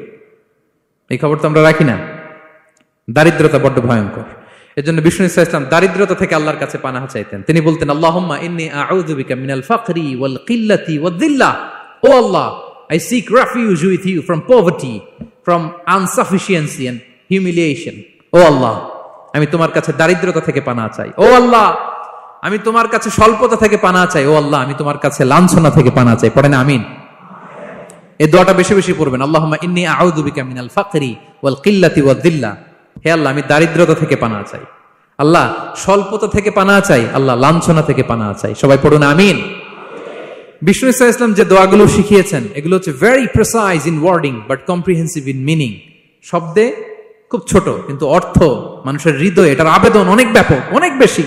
এই খবর তো আমরা রাখি না। দারিদ্রতা বড্ড ভয়ঙ্কর। এজন্য বিষ্ণু ইসলাম দারিদ্রতা থেকে আল্লাহর কাছে পানাহ চাইতেন। তিনি বলতেন, আল্লাহুম্মা ইন্নী আউযু বিকা মিনাল ফাকরি ওয়াল কিল্লাতি ওয়াদ-দিল্লা। ও আল্লাহ, I seek refuge with you from poverty, from insufficiency and humiliation. ও আল্লাহ, আমি তোমার কাছে দারিদ্রতা থেকে পানাহ চাই। ও আল্লাহ, আমি তোমার কাছে স্বল্পতা থেকে পানাহ চাই। ও আল্লাহ, আমি তোমার কাছে লাঞ্ছনা থেকে পানাহ চাই। পড়েন আমিন। এই দোয়াটা বেশি বেশি পড়বেন। আল্লাহুম্মা ইন্নী আউযু বিকা মিনাল ফাকরি ওয়াল কিল্লাতি ওয়াদ-দিল্লা। হে আল্লাহ, আমি দারিদ্রতা থেকে পানাহ চাই। আল্লাহ, স্বল্পতা থেকে পানাহ চাই। আল্লাহ, লাঞ্ছনা থেকে পানাহ চাই। সবাই পড়ুন আমিন। বিষ্ণু ইসলাম যে দোয়াগুলো শিখিয়েছেন এগুলো হচ্ছে very precise in wording but comprehensive in meaning. শব্দে খুব ছোট, কিন্তু অর্থ মানুষের হৃদয়ে এটার আবেদন অনেক ব্যাপক, অনেক বেশি।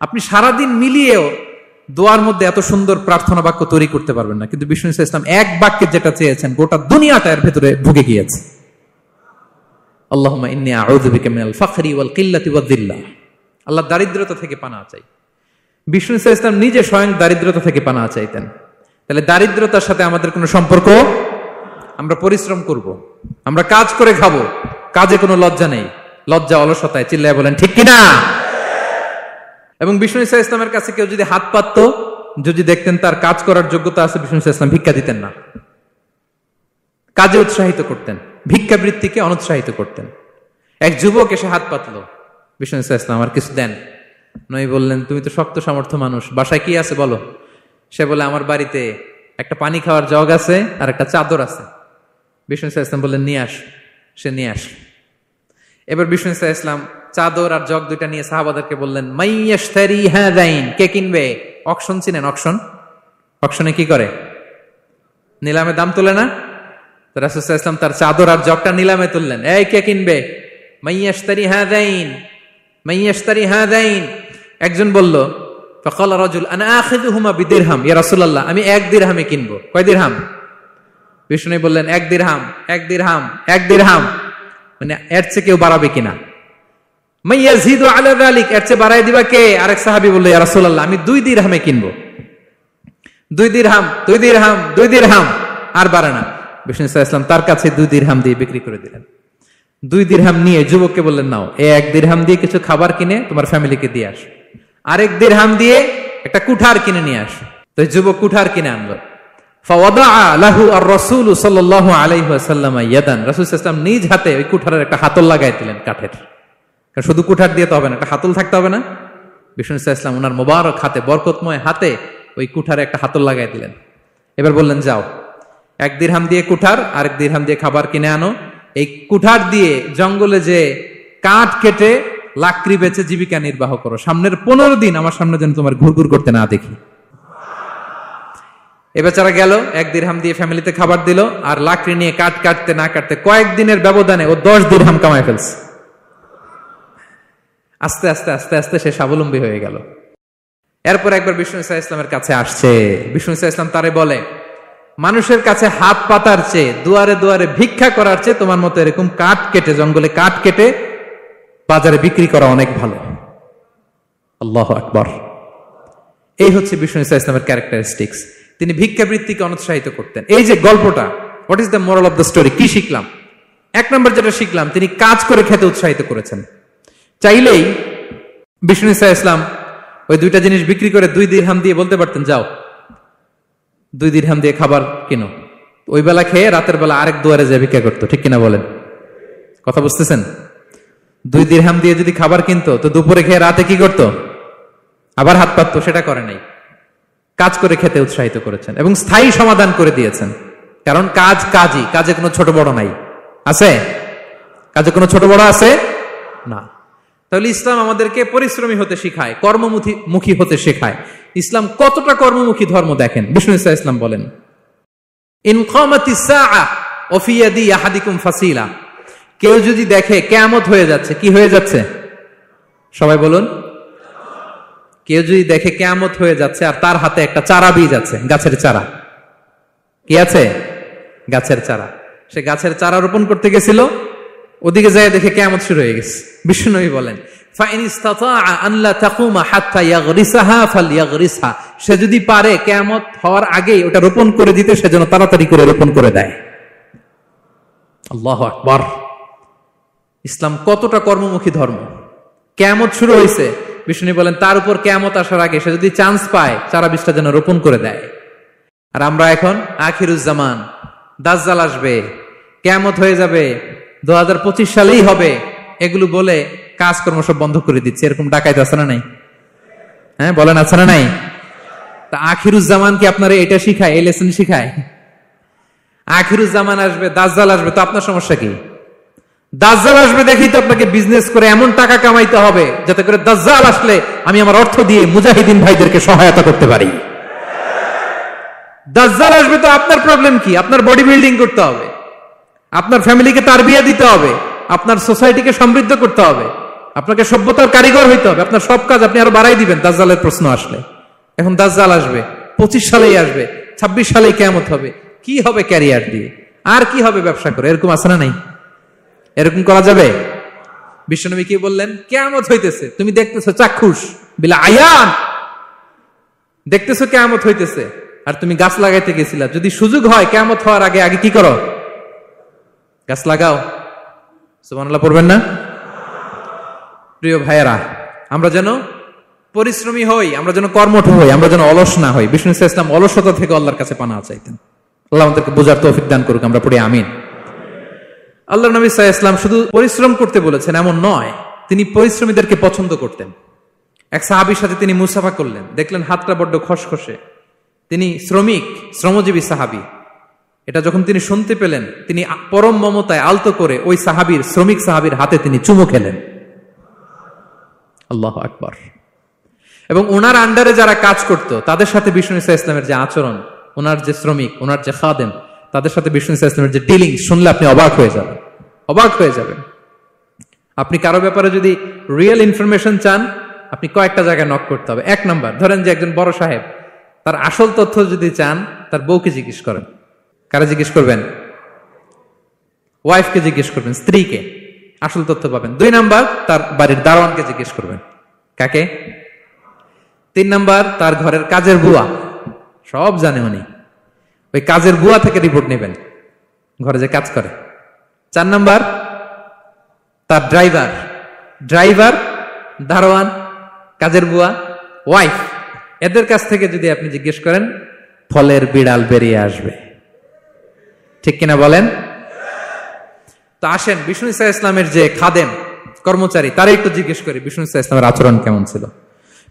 আপনি সারাদিন মিলিয়েও দোয়ার মধ্যে এত সুন্দর প্রার্থনা বাক্য তৈরি করতে পারবেন না। কিন্তু বিষ্ণু ইসলাম এক বাক্যে যেটা চেয়েছেন গোটা দুনিয়াটা এর ভেতরে ঢুকে গিয়েছে। আল্লাহুম্মা ইন্নী আউযু বিকা মিনাল ফাকরি ওয়াল কিল্লাতি ওয়াদ-দিল্লা। আল্লাহ, দারিদ্রতা থেকে পানাহ চাই। বিষ্ণু ইসলাম নিজে স্বয়ং দারিদ্রতা থেকে পানাহ চাইতেন। তাহলে দারিদ্রতার সাথে আমাদের কোনো সম্পর্ক? আমরা পরিশ্রম করব, আমরা কাজ করে খাবো, কাজে কোনো লজ্জা নেই। লজ্জা অলসতায়, চিল্লায় বলেন ঠিক কিনা? এবং বিষ্ণু ইসলামের কাছে কেউ যদি হাত পাতত, যদি দেখতেন তার কাজ করার যোগ্যতা আছে, বিষ্ণু ইসলাম ভিক্ষা দিতেন না, কাজে উৎসাহিত করতেন, ভিক্ষাবৃত্তিকে অনুৎসাহিত করতেন। এক যুবক এসে হাত পাতলো, বিষ্ণু ইসলাম আমার কিছু দেন। নবী বললেন, তুমি তো শক্ত সামর্থ্য মানুষ, বাসায় কি আছে বলো। সে বলে, আমার বাড়িতে একটা পানি খাওয়ার জগ আছে আর একটা চাদর আছে। বিষ্ণু ইসলাম বললেন, নিয়ে আস। সে নিয়ে আস। এবার বিষ্ণু ইসলাম চাদর আর জগ দুইটা নিয়ে সাহাবাদেরকে বললেন, মাইয়াশতারি হাযাইন, কে কিনবে? অকশন চিনেন? অকশন, অকশনে কি করে? নিলামে দাম তোলে না? রাসূল সাল্লাল্লাহু আলাইহি ওয়াসাল্লাম তার চাদর আর জগটা নিলামে তুললেন। এই কে কিনবে? মাইয়াশতারি হাযাইন, মাইয়াশতারি হাযাইন। একজন বলল, ফাকালা রাজুল আনা আখিযুহুমা বিদিরহাম, ইয়া রাসূলুল্লাহ, আমি 1 দিরহামে কিনবো। কয় দিরহাম? বিষ্ণু বললেন, 1 দিরহাম, 1 দিরহাম, 1 দিরহাম। মানে এর চেয়ে কেউ বাড়াবে কিনা? মাইয়াজিদু আলা যালিক, এর চেয়ে বাড়ায় দিবা কে? আরেক সাহাবী বলল, ইয়া রাসূলুল্লাহ, আমি 2 দিরহামে কিনবো। 2 দিরহাম, 2 দিরহাম, 2 দিরহাম, আর বাড়ে না। বিষ্ণু ইসলাম তার কাছে 2 দিরহাম দিয়ে বিক্রি করে দিলেন। 2 দিরহাম নিয়ে যুবককে বললেন, নাও, 1 দিরহাম দিয়ে কিছু খাবার কিনে তোমার ফ্যামিলিকে দিয়ে আস। আরেক দিরহাম দিয়ে একটা কুঠার কিনে নিয়ে আস। তো যুবক কুঠার কিনে আনলো। ফাওয়াদা লাহু আর-রাসূল সাল্লাল্লাহু আলাইহি ওয়াসাল্লাম ইয়াদান, রাসূল সাল্লাল্লাহু আলাইহি ওয়াসাল্লাম নিজ হাতে ওই কুঠারের একটা হাতল লাগাই দিলেন কাঠের। কারণ শুধু কুঠার দিয়ে তো হবে না, একটা হাতল থাকতে হবে না? বিষ্ণু ইসলাম ওনার মোবারক হাতে, বরকতময় হাতে ওই কুঠারে একটা হাতল লাগাই দিলেন। এবার বললেন, যাও, 1 দিরহাম দিয়ে কুঠার, আরেক দিরহাম দিয়ে খাবার কিনে আনো। এই কুঠার দিয়ে জঙ্গলে যে কাঠ কেটে লাকড়ি বেচে জীবিকা নির্বাহ করো। সামনের 15 দিন আমার সামনে যেন তোমার ঘুরঘুর করতে না দেখি। এ বেচারা গেল, 1 দিরহাম দিয়ে ফ্যামিলিতে খাবার দিল, আর লাকড়ি নিয়ে কাঠ কাটতে না কাটতে কয়েকদিনের ব্যবধানে ও 10 দিরহাম কামায় ফেলছে। আস্তে আস্তে আস্তে আস্তে সে স্বাবলম্বী হয়ে গেল। এরপর একবার বিষ্ণু ইসলামের কাছে আসছে। বিষ্ণু ইসলাম তারে বলে, মানুষের কাছে হাত পাতার চেয়ে, দুয়ারে দুয়ারে ভিক্ষা করার চেয়ে তোমার মতো এরকম কাঠ কেটে, জঙ্গলে কাঠ কেটে বাজারে বিক্রি করা অনেক ভালো। আল্লাহু আকবার। এই হচ্ছে বিষ্ণু ইসলামের ক্যারেক্টারিস্টিক্স। তিনি ভিক্ষাবৃত্তিকে অনুৎসাহিত করতেন। এই যে গল্পটা, what is the moral of the story? কি শিখলাম? 1 নম্বর যেটা শিখলাম, তিনি কাজ করে খেতে উৎসাহিত করেছেন। চাইলেই বিষ্ণু ইসলাম ওই 2টা জিনিস বিক্রি করে 2 দিরহাম দিয়ে বলতে পারতেন, যাও 2 দিরহাম দিয়ে খাবার কিনো। ওই বেলা খেয়ে রাতের বেলা আরেক দুয়ারে যায় ভিক্ষা করতো। ঠিক কিনা বলেন? কথা বুঝতেছেন? 2 দিরহাম দিয়ে যদি খাবার কিনতো, তো দুপুরে খেয়ে রাতে কি করতো? আবার হাত পাততো। সেটা করে নাই। কাজ করে খেতে উৎসাহিত করেছেন এবং স্থায়ী সমাধান করে দিয়েছেন। কারণ কাজ কাজই, কাজে কোনো ছোট বড় নাই। আছে? কাজে কোনো ছোট বড় আছে না। তাহলে ইসলাম আমাদেরকে পরিশ্রমী হতে শেখায়, কর্মমুখী হতে শেখায়। ইসলাম কতটা কর্মমুখী ধর্ম দেখেন। বিষ্ণু ইসলাম বলেন, ইন কামাতিস সাআ ওয়া ফি ইয়াদি আহাদিকুম ফাসিলা, কেউ যদি দেখে কিয়ামত হয়ে যাচ্ছে, কি হয়ে যাচ্ছে? সবাই বলুন, কেউ যদি দেখে কিয়ামত হয়ে যাচ্ছে আর তার হাতে একটা চারা বীজ আছে, গাছের চারা, কি আছে? গাছের চারা। সে গাছের চারা রোপণ করতে গেছিল, ওদিকে যায় দেখে কিয়ামত শুরু হয়ে গেছে। বিশ্বনবী বলেন ফাইন ইসতাতাআ আন লা তাকুমা হাত্তা ইয়াগরিসাহা ফালইয়াগরিসহা, সে যদি পারে কিয়ামত হওয়ার আগেই ওটা রোপণ করে দিতে, সেজন্য তাড়াতাড়ি করে রোপণ করে দেয়। আল্লাহু আকবার। ইসলাম কতটা কর্মমুখী ধর্ম। কিয়ামত শুরু হয়েছে, বিষ্ণু বলেন তার উপর কিয়ামত আসার আগে সে যদি চান্স পায় চারা বীজটা যেন রোপণ করে দেয়। আর আমরা এখন আখিরুজ্জামান, দাজ্জাল আসবে, কিয়ামত হয়ে যাবে, 2025 সালেই হবে, এগুলো বলে কাজকর্ম সব বন্ধ করে দিচ্ছে। এরকম ডাকাইতে আছে না নাই? হ্যাঁ বলেন, আছে না নাই? তা আখিরুজ্জামান কি আপনারা এটা শিখায়, এই লেসন শিখায়? আখিরুজ্জামান আসবে, দাজ্জাল আসবে, তো আপনার সমস্যা কি? দাজ্জাল আসবে দেখেই তো আপনাকে বিজনেস করে এমন টাকা কামাইতে হবে যাতে করে দাজ্জাল আসলে আমি আমার অর্থ দিয়ে মুজাহিদিন ভাইদেরকে সহায়তা করতে পারি। দাজ্জাল আসবে তো আপনার প্রবলেম কি? আপনার বডি বিল্ডিং করতে হবে, আপনার ফ্যামিলিকে তারবিয়া দিতে হবে, আপনার সোসাইটিকে সমৃদ্ধ করতে হবে, আপনাকে সভ্যতার কারিগর হইতে হবে। আপনার সব কাজ আপনি আরো বাড়াই দিবেন দাজ্জালের প্রশ্ন আসলে। এখন দাজ্জাল আসবে, 25 সালেই আসবে, 26 সালেই কিয়ামত হবে। কি হবে ক্যারিয়ার দিয়ে, আর কি হবে ব্যবসা করে? এরকম আছে না নাই? এরকম করা যাবে? বিশ্বনবী কি বললেন? কিয়ামত হইতেছে, তুমি দেখতেছো চাক্ষুষ বিলা আয়ান, দেখতেছো কিয়ামত হইতেছে, আর তুমি গাছ লাগাইতে গেছিলা। যদি সুযোগ হয় কিয়ামত হওয়ার আগে আগে কি করো? গাছ লাগাও। সুবহানাল্লাহ পড়বেন না? প্রিয় ভাইয়েরা, আমরা যেন পরিশ্রমী হই, আমরা যেন কর্মঠ হই, আমরা যেন অলস না হই। বিষ্ণু ইসলাম অলসতা থেকে আল্লাহর কাছে পানাহ চাইতেন। আল্লাহ আমাদেরকে বোঝার তৌফিক দান করুক, আমরা পড়ি আমিন। আল্লাহ নবী সাল্লাল্লাহু আলাইহি ওয়াসাল্লাম শুধু পরিশ্রম করতে বলেছেন এমন নয়, তিনি পরিশ্রমীদেরকে পছন্দ করতেন। এক সাহাবীর সাথে তিনি মুসাফা করলেন, দেখলেন হাতটা বড্ড খসখসে, তিনি শ্রমিক, শ্রমজীবী সাহাবী। এটা যখন তিনি শুনতে পেলেন, তিনি পরম মমতায় আলতো করে ওই সাহাবীর, শ্রমিক সাহাবীর হাতে তিনি চুমু খেলেন। আল্লাহু আকবার। এবং ওনার আন্ডারে যারা কাজ করত তাদের সাথে বিষ্ণু ইসলামের যে আচরণ, ওনার যে শ্রমিক, ওনার যে খাদেম, তাদের সাথে বিষ্ণু ইসলামের যে ডিলিং, শুনলে আপনি অবাক হয়ে যাবেন, অবাক হয়ে যাবেন। আপনি কারো ব্যাপারে যদি রিয়েল ইনফরমেশন চান, আপনি কয়েকটা জায়গায় নক করতে হবে। এক নাম্বার, ধরেন যে একজন বড় সাহেব, তার আসল তথ্য যদি চান তার বউকে জিজ্ঞেস করেন। কারা জিজ্ঞেস করবেন? ওয়াইফকে জিজ্ঞেস করবেন, স্ত্রীকে, আসল তথ্য পাবেন। 2 নাম্বার, তার বাড়ির দারোয়ানকে জিজ্ঞেস করবেন। কাকে? 3 নাম্বার, তার ঘরের কাজের বুয়া, সব জানে উনি, ওই কাজের বুয়া থেকে রিপোর্ট নেবেন, ঘরে যে কাজ করে। 4 নাম্বার, তার ড্রাইভার, দারোয়ান, কাজের বুয়া, ওয়াইফ, এদের কাছ থেকে যদি আপনি জিজ্ঞেস করেন, ফলের বিড়াল বেরিয়ে আসবে। ঠিক কিনা বলেন? তো আসেন বিষ্ণু ইসলামের যে খাদেম, কর্মচারী, তারা একটু জিজ্ঞেস করি বিষ্ণু ইসলামের আচরণ কেমন ছিল।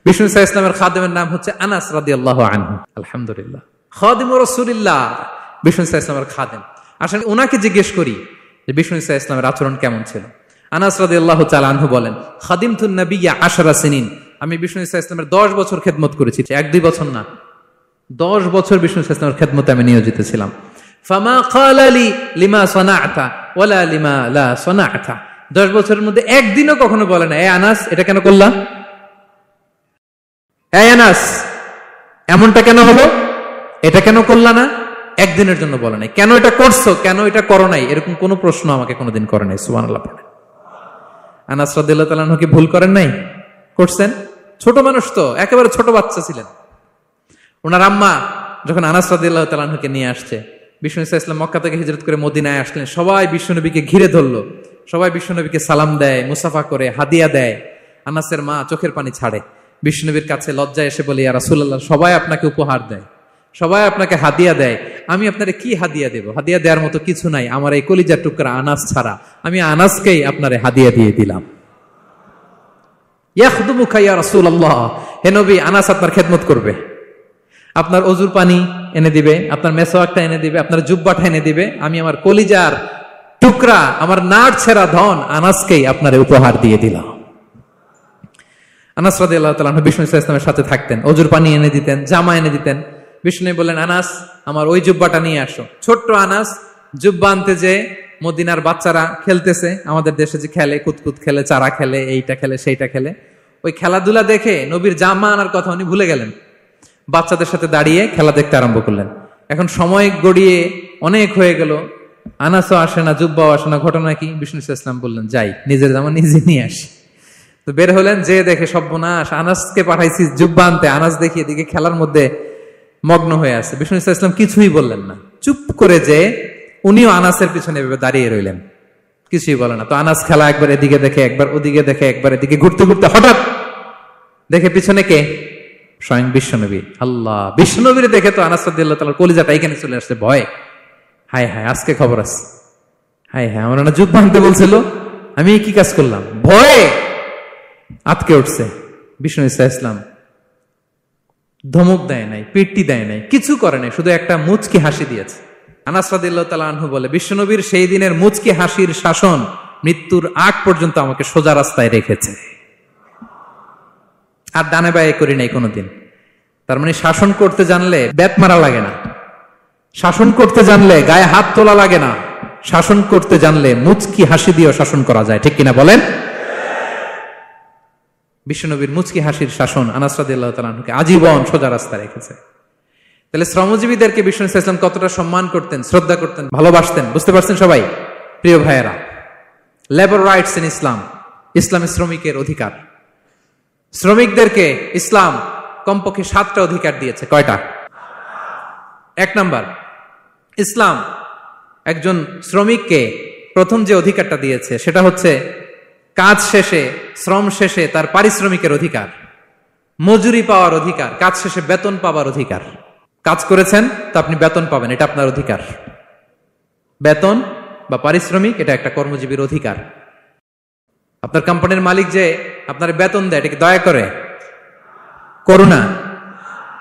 বিষ্ণু ইসলামের খাদেমের নাম হচ্ছে আনাস রাদিয়াল্লাহু আনহু। আলহামদুলিল্লাহ, খাদিমুর রাসূলিল্লাহ, বিষ্ণু ইসলামের খাদেম। আসেন ওনাকে জিজ্ঞেস করি যে বিষ্ণু ইসলামের আচরণ কেমন ছিল। আনাস রাদিয়াল্লাহু তাআলা আনহু বলেন, খাদিমতুন নবিয়্যা 10 সিনিন, আমি বিষ্ণু ইসলামের 10 বছর খেদমত করেছি, 1-2 বছর না, 10 বছর বিষ্ণু ইসলামের খেদমতে আমি নিয়োজিত ছিলাম। ফামা ক্বালা লি লিমা সানা'তা ওয়ালা লিমা লা সানা'তা, 10 বছরের মধ্যে একদিনও কখনো বলে না, এ আনাস এটা কেন করলা, এ আনাস এমনটা কেন হলো, এটা কেন করলা না, একদিনের জন্য বলে নাই। কেন এটা করছো, কেন এটা করো নাই, এরকম কোনো প্রশ্ন আমাকে কোনোদিন করে নাই। সুবহানাল্লাহ পড়ে। আনাস রাদিয়াল্লাহু তাআলা কি ভুল করেন নাই? করছেন। ছোট মানুষ তো, একেবারে ছোট বাচ্চা ছিলেন। ওনার আম্মা যখন আনাস রাদিয়াল্লাহু তাআলাকে নিয়ে আসছে, বিষ্ণু ইসলাম মক্কা থেকে হিজরত করে মদিনায় আসলেন, সবাই বিশ্বনবীকে ঘিরে ধরলো, সবাই বিশ্বনবীকে সালাম দেয়, মুসাফা করে, হাদিয়া দেয়। আনাসের মা চোখের পানি ছাড়ে, বিশ্বনবীর কাছে লজ্জায় এসে বলে, ইয়া রাসূলুল্লাহ, সবাই আপনাকে উপহার দেয়, সবাই আপনাকে হাদিয়া দেয়, আমি আপনারে কি হাদিয়া দেব? হাদিয়া দেওয়ার মতো কিছু নাই, আমার এই কলিজার টুকরা আনাস ছাড়া, আমি আনাসকেই আপনারে হাদিয়া দিয়ে দিলাম। ইয়াখদুমুকা ইয়া রাসূলুল্লাহ, হে নবী, আনাস আপনার খেদমত করবে, আপনার অজুর পানি এনে দিবে, আপনার মেসওয়াকটা এনে দিবে, আপনার জুব্বাটা এনে দিবে, আমি আমার কলিজার টুকরা, আমার নাড় ছেঁড়া ধন আনাসকেই আপনারে উপহার দিয়ে দিলাম। আনাস রাদিয়াল্লাহু তাআলা বিষ্ণু ইসলামের সাথে থাকতেন, অজুর পানি এনে দিতেন, জামা এনে দিতেন। বিষ্ণু বললেন, আনাস আমার ওই জুব্বাটা নিয়ে আসো। ছোট্ট আনাস জুব্বা আনতে যে মদিনার বাচ্চারা খেলতেছে, আমাদের দেশে যে খেলে, কুতকুত খেলে, চারা খেলে, এইটা খেলে, সেইটা খেলে, ওই খেলাধুলা দেখে নবীর জামা আনার কথা উনি ভুলে গেলেন, বাচ্চাদের সাথে দাঁড়িয়ে খেলা দেখতে আরম্ভ করলেন। এখন সময় গড়িয়ে অনেক হয়ে গেল, আনাসও আসে না, জুব্বাও আসে না। ঘটনা কি? বিষ্ণু ইসলাম বললেন, যাই নিজের জামা নিজে নিয়ে আসি। তো বের হলেন, যে দেখে সর্বনাশ, আনাসকে পাঠাইছি জুব্বা আনতে, আনাস দেখিয়ে দিকে খেলার মধ্যে মগ্ন হয়ে আছে। বিষ্ণু ইসলাম কিছুই বললেন না, চুপ করে যে উনিও আনাসের পিছনে এভাবে দাঁড়িয়ে রইলেন, কিছুই বলে না। তো আনাস খেলা একবার এদিকে দেখে, একবার ওদিকে দেখে, একবার এদিকে ঘুরতে ঘুরতে হঠাৎ দেখে পিছনে কে? স্বয়ং বিশ্বনবী। আল্লাহ, বিশ্বনবীর দেখে তো আনাস রাদিয়াল্লাহু তাআলার কলিজাটা এখানে চলে আসছে ভয়। হায় হায়, আজকে খবর আছে। হায় হায়, আমার না যুদ্ধ আনতে বলছিল, আমি কি কাজ করলাম? ভয়ে আটকে উঠছে। বিষ্ণু ইসলাম ধমক দেয় নাই, পিট্টি দেয় নাই, কিছু করে নাই, শুধু একটা মুচকি হাসি দিয়েছে। আনাস রাদিয়াল্লাহু তাআলা আনহু বলে, বিশ্বনবীর সেই দিনের মুচকি হাসির শাসন মৃত্যুর আগ পর্যন্ত আমাকে সোজা রাস্তায় রেখেছে, আর ডানে বায়ে করি নাই কোনোদিন। তার মানে শাসন করতে জানলে ব্যাট মারা লাগে না, শাসন করতে জানলে গায়ে হাত তোলা লাগে না, শাসন করতে জানলে মুচকি হাসি দিয়েও শাসন করা যায়, ঠিক কিনা বলেন? বিশ্বনবীর মুচকি হাসির শাসন আনাস রাদিয়াল্লাহু তাআলা আনহুকে আজীবন সোজা রাস্তা রেখেছে। তাহলে শ্রমজীবীদেরকে বিষ্ণু ইসলাম কতটা সম্মান করতেন, শ্রদ্ধা করতেন, ভালোবাসতেন, বুঝতে পারছেন সবাই? প্রিয় ভাইয়েরা, লেবার রাইটস ইন ইসলাম, ইসলামে শ্রমিকের অধিকার। শ্রমিকদেরকে ইসলাম কমপক্ষে 7টা অধিকার দিয়েছে। কয়টা? 1 নাম্বার, ইসলাম একজন শ্রমিককে প্রথম যে অধিকারটা দিয়েছে সেটা হচ্ছে কাজ শেষে, শ্রম শেষে তার পারিশ্রমিকের অধিকার, মজুরি পাওয়ার অধিকার, কাজ শেষে বেতন পাওয়ার অধিকার। কাজ করেছেন তো আপনি বেতন পাবেন, এটা আপনার অধিকার। বেতন বা পারিশ্রমিক এটা একটা কর্মজীবীর অধিকার। আপনার কোম্পানির মালিক যে আপনার বেতন দেয়, এটা কি দয়া করে? করুণা?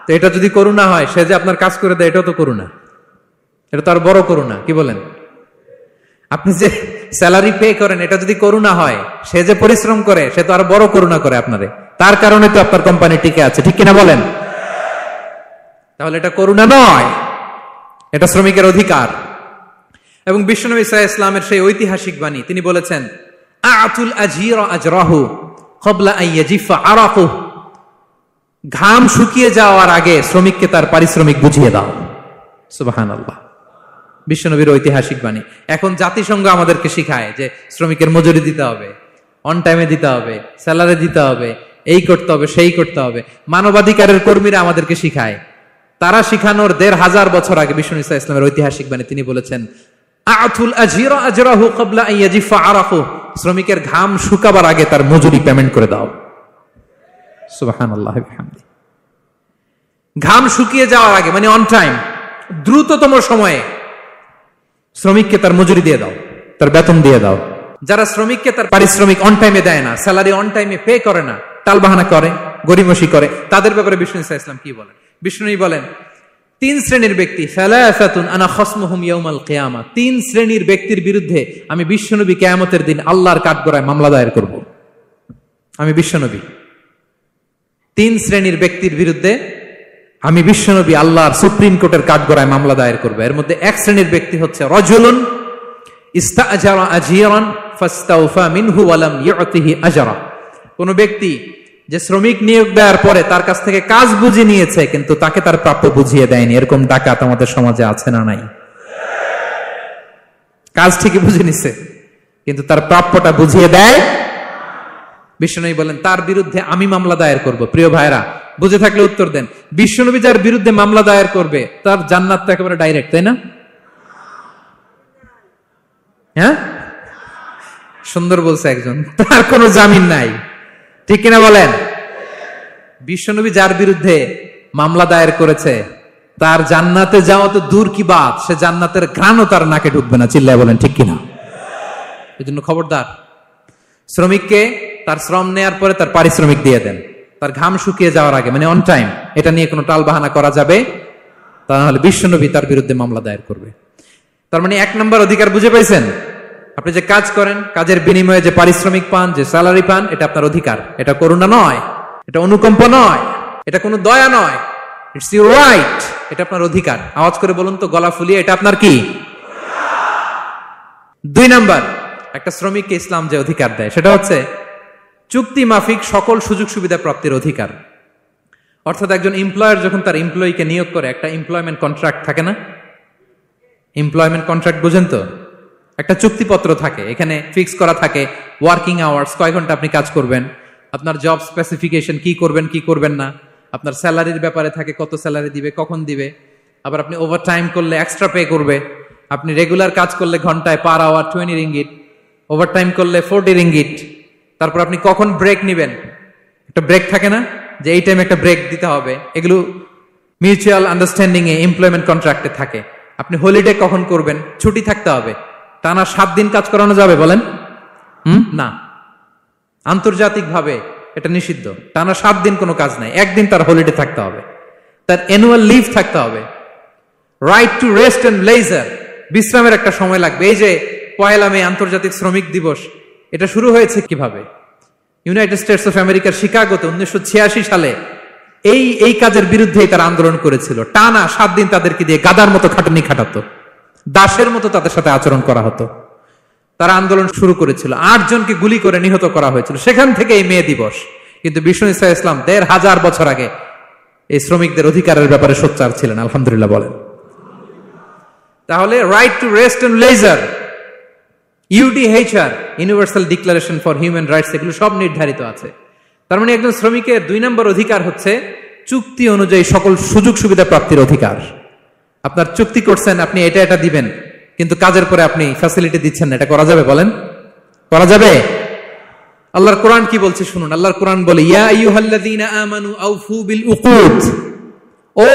তো এটা যদি করুণা হয়, সে যে আপনার কাজ করে দেয়, এটাও তো করুণা, এটা তো আর বড় করুণা, কি বলেন? আপনি যে স্যালারি পে করেন, এটা যদি করুণা হয়, সে যে পরিশ্রম করে, সে তো আর বড় করুণা করে আপনারে, তার কারণে তো আপনার কোম্পানি টিকে আছে, ঠিক কিনা বলেন? তাহলে এটা করুণা নয়, এটা শ্রমিকের অধিকার। এবং বিশ্বনবী সাল্লাল্লাহু আলাইহি ওয়াসাল্লামের সেই ঐতিহাসিক বাণী, তিনি বলেছেন, আতুল আজীরা আজরাহু ক্বাবলা আন ইয়াজিফা আরাকু, ঘাম শুকিয়ে যাওয়ার আগে শ্রমিককে তার পারিশ্রমিক বুঝিয়ে দাও। সুবহানাল্লাহ, বিশ্বনবীর ঐতিহাসিক বাণী। এখন জাতিসংঘ আমাদেরকে শিখায় যে শ্রমিকের মজুরি দিতে হবে, অন টাইমে দিতে হবে, স্যালারি দিতে হবে, এই করতে হবে, সেই করতে হবে। মানবাধিকারের কর্মীরা আমাদেরকে শিখায়, তারা শিখানোর 1500 বছর আগে বিশ্বনবী সাল্লাল্লাহু আলাইহি ওয়াসাল্লামের ঐতিহাসিক বাণী, তিনি বলেছেন, আতুল আজীরা আজরাহু ক্বাবলা আন ইয়াজিফা আরাকু, শ্রমিকের ঘাম শুকাবার আগে তার মজুরি পেমেন্ট করে দাও। সুবহানাল্লাহ বিহামদি। ঘাম শুকিয়ে যাওয়ার আগে, মানে অন টাইম, দ্রুততম সময়ে শ্রমিককে তার মজুরি দিয়ে দাও, তার বেতন দিয়ে দাও। যারা শ্রমিককে তার পারিশ্রমিক অন টাইমে দেয় না, স্যালারি অন টাইমে পে করে না, টালবাহানা করে, গরিমসি করে, তাদের ব্যাপারে বিষ্ণু সাল্লাল্লাহু আলাইহি ওয়াসাল্লাম কি বলেন? বিষ্ণু বলেন, 3 শ্রেণীর ব্যক্তি, সালাসাতুন আনা খাসমুহুম ইয়াউমাল কিয়ামা, 3 শ্রেণীর ব্যক্তির বিরুদ্ধে আমি বিশ্বনবী কিয়ামতের দিন আল্লাহর কাঠগড়ায় মামলা দায়ের করব। আমি বিশ্বনবী 3 শ্রেণীর ব্যক্তির বিরুদ্ধে আমি বিশ্বনবী আল্লাহর সুপ্রিম কোর্টের কাঠগড়ায় মামলা দায়ের করব। এর মধ্যে 1 শ্রেণীর ব্যক্তি হচ্ছে রাজুলুন ইস্তাআজারা আজীরান ফাস্তাওফা মিনহু ওয়া লাম ইউতিহি আজরা, কোন ব্যক্তি যে শ্রমিক নিয়োগ দেওয়ার পরে তার কাছ থেকে কাজ বুঝে নিয়েছে কিন্তু তাকে তার প্রাপ্য বুঝিয়ে দেয়নি। এরকম ডাকাত আমাদের সমাজে আছে না নাই? কাজ ঠিকই বুঝে নিছে কিন্তু তার প্রাপ্যটা বুঝিয়ে দেয়। বিশ্বনবী বলেন, তার বিরুদ্ধে আমি মামলা দায়ের করব। প্রিয় ভাইরা, বুঝে থাকলে উত্তর দেন। বিশ্বনবী যার বিরুদ্ধে মামলা দায়ের করবে তার জান্নাত তো একেবারে ডাইরেক্ট, তাই না? হ্যাঁ, সুন্দর বলছে একজন, তার কোনো জামিন নাই, ঠিক কিনা বলেন? বিশ্বনবী যার বিরুদ্ধে মামলা দায়ের করেছে তার জান্নাতে যাওয়া তো দূর কি বাত, সে জান্নাতের ঘ্রাণও তার নাকে ঢুকবে না, চিল্লায় বলেন ঠিক কিনা? এই জন্য খবরদার, শ্রমিককে তার শ্রম নেয়ার পরে তার পারিশ্রমিক দিয়ে দেন, তার ঘাম শুকিয়ে যাওয়ার আগে, মানে অন টাইম। এটা নিয়ে কোনো টালবাহানা করা যাবে তা না হলে বিশ্বনবী তার বিরুদ্ধে মামলা দায়ের করবে। তার মানে 1 নম্বর অধিকার বুঝে পাইছেন? আপনি যে কাজ করেন, কাজের বিনিময়ে যে পারিশ্রমিক পান, যে স্যালারি পান, এটা আপনার অধিকার। এটা করুণা নয়, এটা অনুকম্প নয়, এটা কোনো দয়া নয়, ইটস ইউর রাইট, এটা আপনার অধিকার। আওয়াজ করে বলুন তো, গলা ফুলিয়ে, এটা আপনার কি? 2 নাম্বার, একটা শ্রমিককে ইসলাম যে অধিকার দেয় সেটা হচ্ছে চুক্তি মাফিক সকল সুযোগ সুবিধা প্রাপ্তির অধিকার। অর্থাৎ একজন এমপ্লয়ার যখন তার এমপ্লয়িকে নিয়োগ করে, একটা এমপ্লয়মেন্ট কন্ট্রাক্ট থাকে না? এমপ্লয়মেন্ট কন্ট্রাক্ট বুঝেন তো? একটা চুক্তিপত্র থাকে, এখানে ফিক্স করা থাকে ওয়ার্কিং আওয়ার্স, কয় ঘন্টা আপনি কাজ করবেন, আপনার জব স্পেসিফিকেশন, কি করবেন কি করবেন না, আপনার স্যালারির ব্যাপারে থাকে, কত স্যালারি দিবে, কখন দিবে, আবার আপনি ওভার টাইম করলে এক্সট্রা পে করবে, আপনি রেগুলার কাজ করলে ঘন্টায় per hour 20 ringgit, overtime করলে 40 রিঙ্গিট। তারপর আপনি কখন ব্রেক নিবেন, একটা ব্রেক থাকে না যে এই টাইমে একটা ব্রেক দিতে হবে, এগুলো মিউচুয়াল আন্ডারস্ট্যান্ডিং এ এমপ্লয়মেন্ট কন্ট্রাক্টে থাকে। আপনি হলিডে কখন করবেন, ছুটি থাকতে হবে। টানা 7 দিন কাজ করানো যাবে বলেন? না, আন্তর্জাতিকভাবে এটা নিষিদ্ধ। টানা 7 দিন কোনো কাজ নাই, একদিন তার হলিডে থাকতে হবে, তার অ্যানুয়াল লিভ থাকতে হবে। Right to rest and leisure, বিশ্রামের একটা সময় লাগবে। এই যে 1 মে আন্তর্জাতিক শ্রমিক দিবস, এটা শুরু হয়েছে কিভাবে? ইউনাইটেড স্টেটস অফ আমেরিকার শিকাগোতে 1986 সালে এই কাজের বিরুদ্ধেই তারা আন্দোলন করেছিল। টানা 7 দিন তাদেরকে দিয়ে গাদার মতো খাটুনি খাটাতো, দাসের মতো তাদের সাথে আচরণ করা হতো। তারা আন্দোলন শুরু করেছিল, 8 জনকে গুলি করে নিহত করা হয়েছিল। সেখান থেকে এই মে দিবস। কিন্তু বিষ্ণু ঈসা ইসলাম 1500 বছর আগে এই শ্রমিকদের অধিকারের ব্যাপারে সোচ্চার ছিলেন। আলহামদুলিল্লাহ বলেন। তাহলে right to rest and leisure, UDHR, universal declaration for human rights, এগুলো সব নির্ধারিত আছে। তার মানে একজন শ্রমিকের 2 নম্বর অধিকার হচ্ছে চুক্তি অনুযায়ী সকল সুযোগ সুবিধা প্রাপ্তির অধিকার। আপনার চুক্তি করছেন, আপনি এটা এটা দিবেন, কিন্তু কাজের পরে আপনি ফ্যাসিলিটি দিচ্ছেন না, এটা করা যাবে বলেন? করা যাবে? আল্লাহর কোরআন কি বলছে শুনুন। আল্লাহর কোরআন বলে, ইয়া আইয়ুহাল্লাযীনা আমানু আউফু বিল উকুদ, O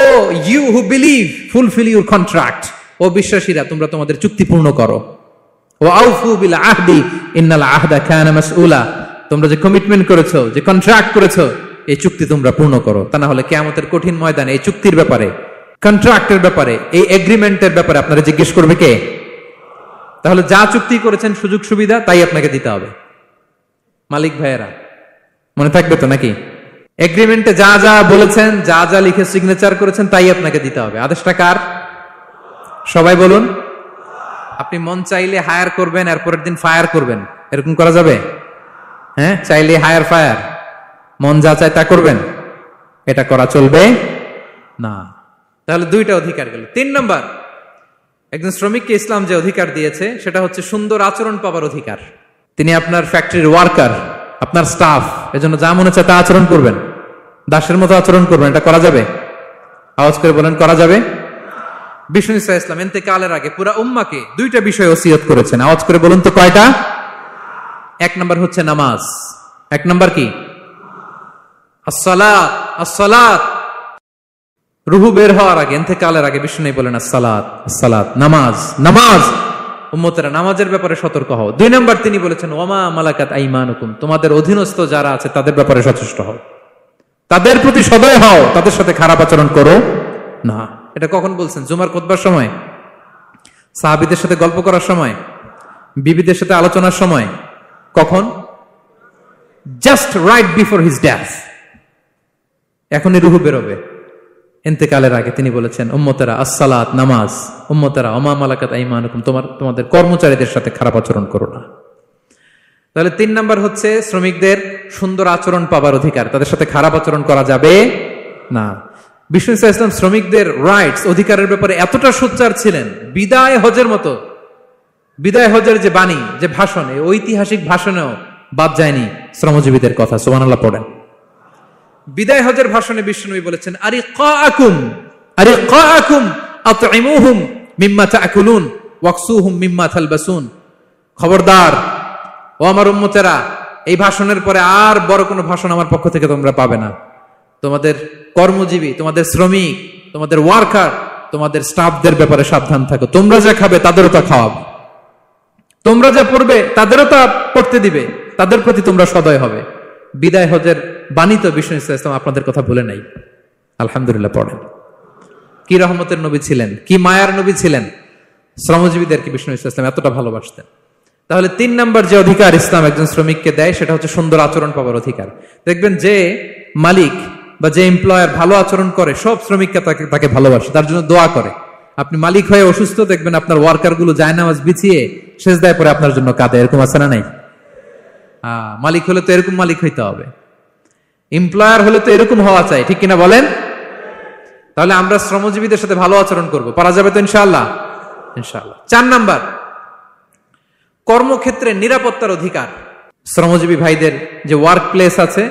you who believe fulfil your contract, ও বিশ্বাসীরা তোমরা তোমাদের চুক্তি পূর্ণ করো। ও আউফু বিল আহদি ইন্নাল আহদা কানা মাসউলা, তোমরা যে কমিটমেন্ট করেছো, যে কন্ট্রাক্ট করেছো, এই চুক্তি তোমরা পূর্ণ করো। তা না হলে কিয়ামতের কঠিন ময়দানে এই চুক্তির ব্যাপারে, কন্ট্রাক্টের ব্যাপারে, এই এগ্রিমেন্টের ব্যাপারে আপনারা জিজ্ঞেস করবে কে? তাহলে যা চুক্তি করেছেন সুযোগ সুবিধা, তাই আপনাকে দিতে হবে। মালিক ভাইয়েরা মনে থাকবে তো নাকি? এগ্রিমেন্টে যা যা বলেছেন, যা যা লিখে সিগনেচার করেছেন, তাই আপনাকে দিতে হবে। আদেশটা কার? সবাই বলুন। আপনি মন চাইলে হায়ার করবেন, আর পরের দিন ফায়ার করবেন, এরকম করা যাবে? হ্যাঁ, চাইলে হায়ার ফায়ার, মন যা চায় তা করবেন, এটা করা চলবে না। তাহলে 2টা অধিকার গেল। 3 নম্বর, একজন শ্রমিককে ইসলাম যে অধিকার দিয়েছে সেটা হচ্ছে সুন্দর আচরণ পাবার অধিকার। তিনি আপনার ফ্যাক্টরির ওয়ার্কার, আপনার স্টাফ, এজন্য যা মনে চায় তা আচরণ করবেন, দাসের মতো আচরণ করবেন। এটা করা যাবে? আওয়াজ করে বলেন, করা যাবে? বিষ্ণু ঈসা ইসলাম ইন্তেকালের আগে পুরা উম্মাহকে 2টা বিষয় ওসিয়ত করেছেন। আওয়াজ করে বলুন তো কয়টা? 1 নম্বর হচ্ছে নামাজ। 1 নম্বর কি? আসসালাত। আসসালাত, রুহু বের হওয়ার আগে, ইন্তেকালের আগে বিষ্ণু বলেন আসসালাত, আসসালাত, নামাজ, নামাজ। উম্মতেরা নামাজের ব্যাপারে সতর্ক হও। 2 নম্বর তিনি বলেছেন ওয়ামা মালাকাত আইমানুকুম, তোমাদের অধীনস্থ যারা আছে তাদের ব্যাপারে সচেষ্ট হও, তাদের প্রতি সদয় হও, তাদের সাথে খারাপ আচরণ করো না। এটা কখন বলছেন? জুমার খুতবার সময়, সাহাবীদের সাথে গল্প করার সময়, বিবিদের সাথে আলোচনার সময়। কখন? Just right before his death. এখনই রুহু বেরোবে, ইন্তেকালের আগে তিনি বলেছেন উম্মতেরা আসসালাত, নামাজ, উম্মতেরা ওমা মালাকাত আইমানুকুম, তোমাদের কর্মচারীদের সাথে খারাপ আচরণ করো না। তাহলে 3 নম্বর হচ্ছে শ্রমিকদের সুন্দর আচরণ পাবার অধিকার, তাদের সাথে খারাপ আচরণ করা যাবে না। বিষ্ণু ঈসা ইসলাম শ্রমিকদের রাইটস, অধিকারের ব্যাপারে এতটা সোচ্চার ছিলেন, বিদায় হজের মতো, বিদায় হজের যে বাণী, যে ভাষণ, এই ঐতিহাসিক ভাষণেও বাদ যায়নি শ্রমজীবীদের কথা। সুবহানাল্লাহ পড়েন। বিদায় হজের ভাষণে বিষ্ণু বলেছেন আরিকাকুম, আরিকাকুম আতইমুহুম মিম্মা তাকুলুন ওয়াকসুহুম মিম্মা তালবাসুন। খবরদার ও আমার উম্মতেরা, এই ভাষণের পরে আর বড় কোনো ভাষণ আমার পক্ষ থেকে তোমরা পাবে না। তোমাদের কর্মজীবী, তোমাদের শ্রমিক, তোমাদের ওয়ার্কার, তোমাদের স্টাফদের ব্যাপারে সাবধান থাকো। তোমরা যা খাবে তাদেরও তা খাওয়াবে, তোমরা যা পড়বে তাদেরও তা পড়তে দিবে, তাদের প্রতি তোমরা সদয় হবে। বিদায় হজের বাণী তো বিষ্ণু ঈসা ইসলাম আপনাদের কথা ভুলে নাই। আলহামদুলিল্লাহ পড়েন। কি রহমতের নবী ছিলেন, কি মায়ার নবী ছিলেন। শ্রমজীবীদেরকে বিষ্ণু ঈসা ইসলাম এতটা ভালোবাসতেন। তাহলে 3 নম্বর যে অধিকার ইসলাম একজন শ্রমিককে দেয় সেটা হচ্ছে সুন্দর আচরণ পাবার অধিকার। দেখবেন যে মালিক বা যে এমপ্লয়ার ভালো আচরণ করে, সব শ্রমিককে তাকে ভালোবাসে, তার জন্য দোয়া করে। আপনি মালিক হয়ে অসুস্থ, দেখবেন আপনার ওয়ার্কার গুলো জায়নামাজ বিছিয়ে সেজদায় পরে আপনার জন্য কাঁদে। এরকম আছে না নাই? মালিক হলে তো এরকম মালিক হইতে হবে, এমপ্লয়ার হলে তো এরকম হওয়া চাই, ঠিক কিনা বলেন? তাহলে আমরা শ্রমজীবীদের সাথে ভালো আচরণ করব, পারা যাবে তো ইনশাআল্লাহ? ইনশাআল্লাহ। 4 নাম্বার, কর্মক্ষেত্রে নিরাপত্তার অধিকার। শ্রমজীবী ভাইদের যে ওয়ার্ক প্লেস আছে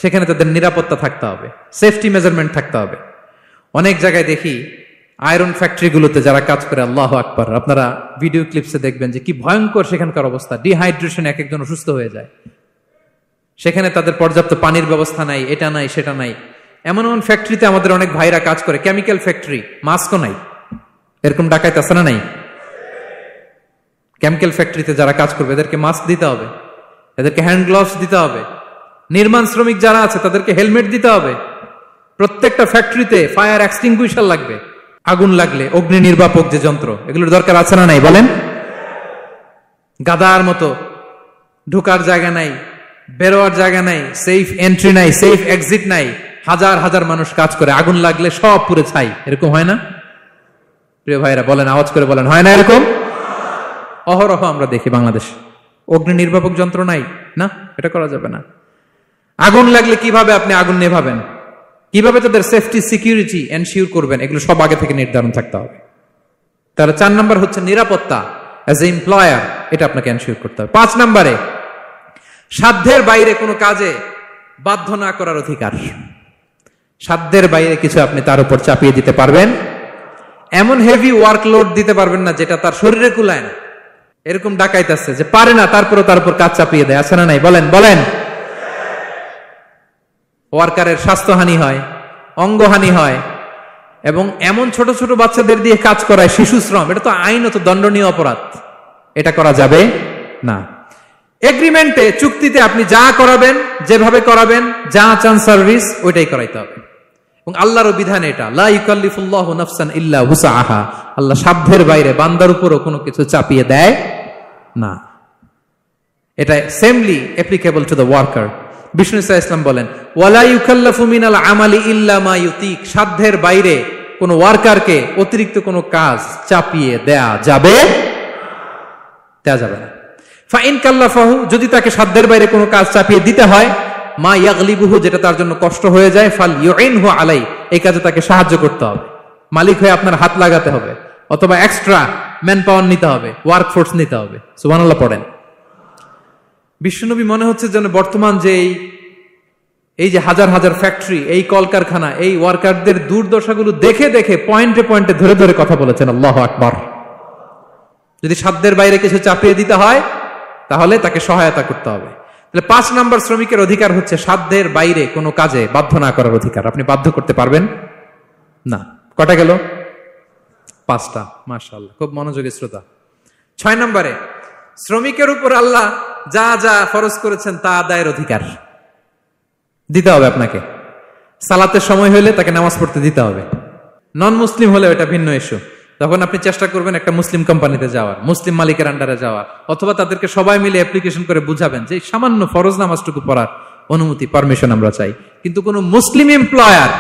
সেখানে তাদের নিরাপত্তা থাকতে হবে, সেফটি মেজারমেন্ট থাকতে হবে। অনেক জায়গায় দেখি আয়রন ফ্যাক্টরিগুলোতে যারা কাজ করে, আল্লাহু আকবার, আপনারা ভিডিও ক্লিপসে দেখবেন যে কি ভয়ঙ্কর সেখানকার অবস্থা। ডিহাইড্রেশন, এক একজন অসুস্থ হয়ে যায়। সেখানে তাদের পর্যাপ্ত পানির ব্যবস্থা নাই, এটা নাই সেটা নাই। এমন এমন ফ্যাক্টরিতে আমাদের অনেক ভাইরা কাজ করে, কেমিক্যাল ফ্যাক্টরি, মাস্কও নাই। এরকম ডাকাইতে আছে না নাই? কেমিক্যাল ফ্যাক্টরিতে যারা কাজ করবে এদেরকে মাস্ক দিতে হবে, এদেরকে হ্যান্ড গ্লাভস দিতে হবে। নির্মাণ শ্রমিক যারা আছে তাদেরকে হেলমেট দিতে হবে। প্রত্যেকটা ফ্যাক্টরিতে ফায়ার এক্সটিংগুইশার লাগবে, আগুন লাগলে অগ্নি নির্বাপক যে যন্ত্র, এগুলোর দরকার আছে না নাই বলেন? গাদার মতো ঢোকার জায়গা নাই, বেরোয়ার জায়গা নাই, সেফ এন্ট্রি নাই, সেফ এক্সিট নাই। হাজার হাজার মানুষ কাজ করে, আগুন লাগলে সব পুড়ে ছাই। এরকম হয় না? প্রিয় ভাইরা বলেন, আওয়াজ করে বলেন, হয় না এরকম? অহরহ আমরা দেখি বাংলাদেশ। অগ্নি নির্বাপক যন্ত্র নাই, না, এটা করা যাবে না। আগুন লাগলে কিভাবে আপনি আগুন নেভাবেন, কিভাবে তাদের সেফটি সিকিউরিটি এনশিওর করবেন, এগুলো সব আগে থেকে নির্ধারণ থাকতে হবে। তাহলে 4 নাম্বার হচ্ছে নিরাপত্তা অ্যাজ এ এমপ্লয়ার, এটা আপনাকে এনশিওর করতে হবে। 5 নাম্বারে সাধ্যের বাইরে কোনো কাজে বাধ্য না করার অধিকার। সাধ্যের বাইরে কিছু আপনি তার উপর চাপিয়ে দিতে পারবেন, এমন হেভি ওয়ার্কলোড দিতে পারবেন না যেটা তার শরীরে কুলায় না। এরকম ডাকাইতেছে যে পারে না, তারপরে তার উপর কাজ চাপিয়ে দেয়, আছে না নাই বলেন? বলেন। ওয়ার্কারের স্বাস্থ্যহানি হয়, অঙ্গহানি হয়, এবং এমন ছোট ছোট বাচ্চাদের দিয়ে কাজ করায়, শিশু শ্রম, এটা তো আইনত দণ্ডনীয় অপরাধ। এটা করা যাবে না। এগ্রিমেন্টে, চুক্তিতে আপনি যা করাবেন, যেভাবে করাবেন, যা চান সার্ভিস, ওইটাই করাইতে হবে। এবং আল্লাহর বিধান এটা, লা ইউকাল্লিফুল্লাহু নাফসান ইল্লা উসআহা। আল্লাহ সাধ্যের বাইরে বান্দার উপরও কোনো কিছু চাপিয়ে দেয় না। এটা samely applicable to the worker. বিষ্ণু ইসলাম বলেন, ওয়ালা ইউকাল্লাফু মিনাল আমালি ইল্লা মা ইউতিক। সাধ্যের বাইরে কোন ওয়ার্কারকে অতিরিক্ত কোনো কাজ চাপিয়ে দেয়া যাবে না। ফাইন কাল্লাফাহু, যদি তাকে সাধ্যের বাইরে কোনো কাজ চাপিয়ে দিতে হয়, মা ইয়াগলিবুহু, যেটা তার জন্য কষ্ট হয়ে যায়, ফাল ইউইনহু আলাই, এই কাজে তাকে সাহায্য করতে হবে। মালিক হয়ে আপনার হাত লাগাতে হবে, অথবা এক্সট্রা ম্যান পাওয়ার নিতে হবে, ওয়ার্ক ফোর্স নিতে হবে। সুবহানাল্লাহ পড়েন। বিশ্বনবী মনে হচ্ছে যেন বর্তমান যে এই যে হাজার হাজার ফ্যাক্টরি, এই কলকারখানা, এই ওয়ার্কারদের দুর্দশাগুলো দেখে দেখে পয়েন্টে পয়েন্টে ধরে ধরে কথা বলেছেন। আল্লাহু আকবার। যদি সাধ্যের বাইরে কিছু চাপিয়ে দিতে হয় তাহলে তাকে সহায়তা করতে হবে। তাহলে 5 নাম্বার শ্রমিকের অধিকার হচ্ছে সাধ্যের বাইরে কোনো কাজে বাধ্য না করার অধিকার। আপনি বাধ্য করতে পারবেন না। কটা গেল? 5টা। মাশাআল্লাহ, খুব মনোযোগী শ্রোতা। 6 নম্বরে শ্রমিকের উপর আল্লাহ যা যা ফরজ করেছেন তা আদায়ের অধিকার দিতে হবে আপনাকে। সালাতের সময় হলে তাকে নামাজ পড়তে দিতে হবে। নন মুসলিম হলে এটা ভিন্ন ইস্যু। তখন আপনি চেষ্টা করবেন একটা মুসলিম কোম্পানিতে যাওয়ার, মুসলিম মালিকের আন্ডারে যাওয়ার, অথবা তাদেরকে সবাই মিলে অ্যাপ্লিকেশন করে বুঝাবেন যে সামান্য ফরজ নামাজটুকু পড়ার অনুমতি, পারমিশন আমরা চাই। কিন্তু কোন মুসলিম এমপ্লয়ার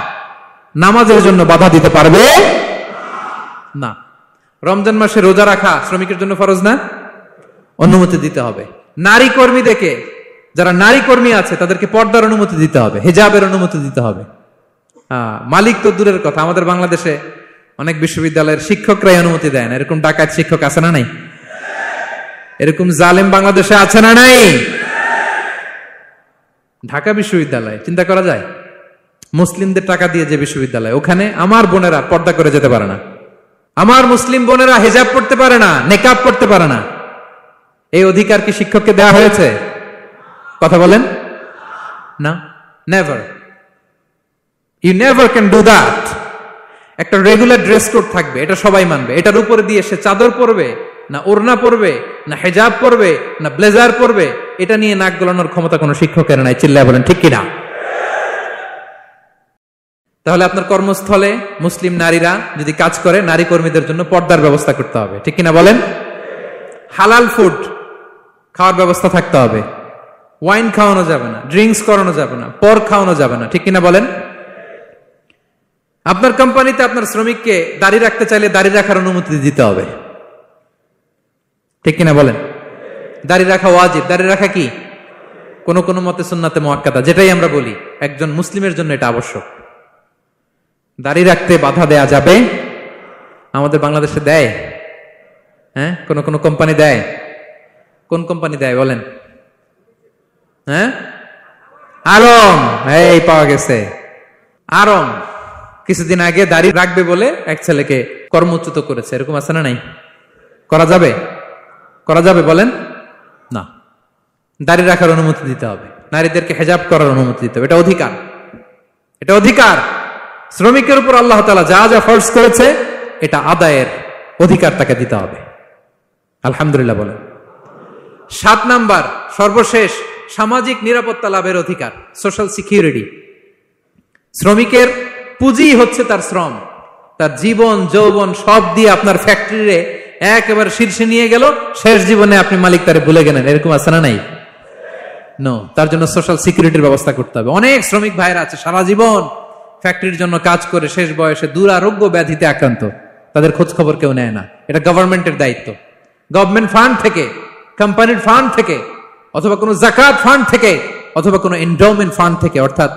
নামাজের জন্য বাধা দিতে পারবে না। রমজান মাসে রোজা রাখা শ্রমিকের জন্য ফরজ না, অনুমতি দিতে হবে। নারী কর্মীদেরকে, যারা নারী কর্মী আছে তাদেরকে পর্দার অনুমতি দিতে হবে, হিজাবের অনুমতি দিতে হবে। মালিক তো দূরের কথা, আমাদের বাংলাদেশে অনেক বিশ্ববিদ্যালয়ের শিক্ষকরাই অনুমতি দেয় না। এরকম ডাকাত শিক্ষক আছে না নাই? এরকম জালেম বাংলাদেশে আছে না নাই? ঢাকা বিশ্ববিদ্যালয় চিন্তা করা যায়, মুসলিমদের টাকা দিয়ে যে বিশ্ববিদ্যালয়, ওখানে আমার বোনেরা পর্দা করে যেতে পারে না, আমার মুসলিম বোনেরা হিজাব পড়তে পারে না, নেকাব পড়তে পারে না। এই অধিকার কি শিক্ষককে দেওয়া হয়েছে? কথা বলেন না, never. You never can do that. একটা রেগুলার ড্রেস কোড থাকবে, এটা সবাই মানবে। এটার উপরে দিয়ে সে চাদর পরবে না ওড়না পরবে না হিজাব পরবে না ব্লেজার পরবে, এটা নিয়ে নাক গলানোর ক্ষমতা কোনো শিক্ষকের নাই। চিল্লায় বলেন ঠিক কিনা? তাহলে আপনার কর্মস্থলে মুসলিম নারীরা যদি কাজ করে, নারী কর্মীদের জন্য পর্দার ব্যবস্থা করতে হবে, ঠিক কিনা বলেন? হালাল ফুড খাওয়ার ব্যবস্থা থাকতে হবে। ওয়াইন খাওয়ানো যাবে না, ড্রিঙ্কস করানো যাবে না, পর খাওয়ানো যাবে না, ঠিক কিনা বলেন? আপনার কোম্পানিতে আপনার শ্রমিককে দাড়ি রাখতে চাইলে দাড়ি রাখার অনুমতি দিতে হবে, ঠিক কিনা বলেন? দাড়ি রাখা ওয়াজিব। দাড়ি রাখা কি কোন কোন মতে সুন্নাতে মুআক্কাদা, যেটাই আমরা বলি একজন মুসলিমের জন্য এটা আবশ্যক। দাড়ি রাখতে বাধা দেয়া যাবে? আমাদের বাংলাদেশে দেয়? হ্যাঁ, কোন কোন কোম্পানি দেয়। কোন কোম্পানি দেয় বলেন? হ্যাঁ, আরং। এই পাওয়া গেছে আরং। কিছুদিন আগে দাড়ি রাখবে বলে এক ছেলেকে কর্মচ্যুত করেছে, এরকম আছে না নাই? করা যাবে? করা যাবে বলেন? না, দাড়ি রাখার অনুমতি দিতে হবে, নারীদেরকে হেজাব করার অনুমতি দিতে হবে, এটা অধিকার। এটা অধিকার। শ্রমিকের উপর আল্লাহ তাআলা যা যা ফরজ করেছে এটা আদায়ের অধিকার তাকে দিতে হবে। আলহামদুলিল্লাহ বলেন। 7 নাম্বার, সর্বশেষ, সামাজিক নিরাপত্তা লাভের অধিকার, সোশ্যাল সিকিউরিটি। শ্রমিকের পুঁজি হচ্ছে তার শ্রম, তার জীবন যৌবন সব দিয়ে আপনার ফ্যাক্টরিরে একেবারে শীর্ষে নিয়ে গেল, শেষ জীবনে আপনি মালিক তারে ভুলে গেলেন, এরকম আছে না নাই? নো, তার জন্য সোশ্যাল সিকিউরিটির ব্যবস্থা করতে হবে। অনেক শ্রমিক ভাইরা আছে সারা জীবন ফ্যাক্টরির জন্য কাজ করে শেষ বয়সে দুরারোগ্য ব্যাধিতে আক্রান্ত, তাদের খোঁজ খবর কেউ নেয় না। এটা গভর্নমেন্টের দায়িত্ব। গভর্নমেন্ট ফান্ড থেকে, কোম্পানির ফান্ড থেকে, অথবা কোনো যাকাত ফান্ড থেকে, অথবা কোনো এন্ডাওমেন্ট ফান্ড থেকে, অর্থাৎ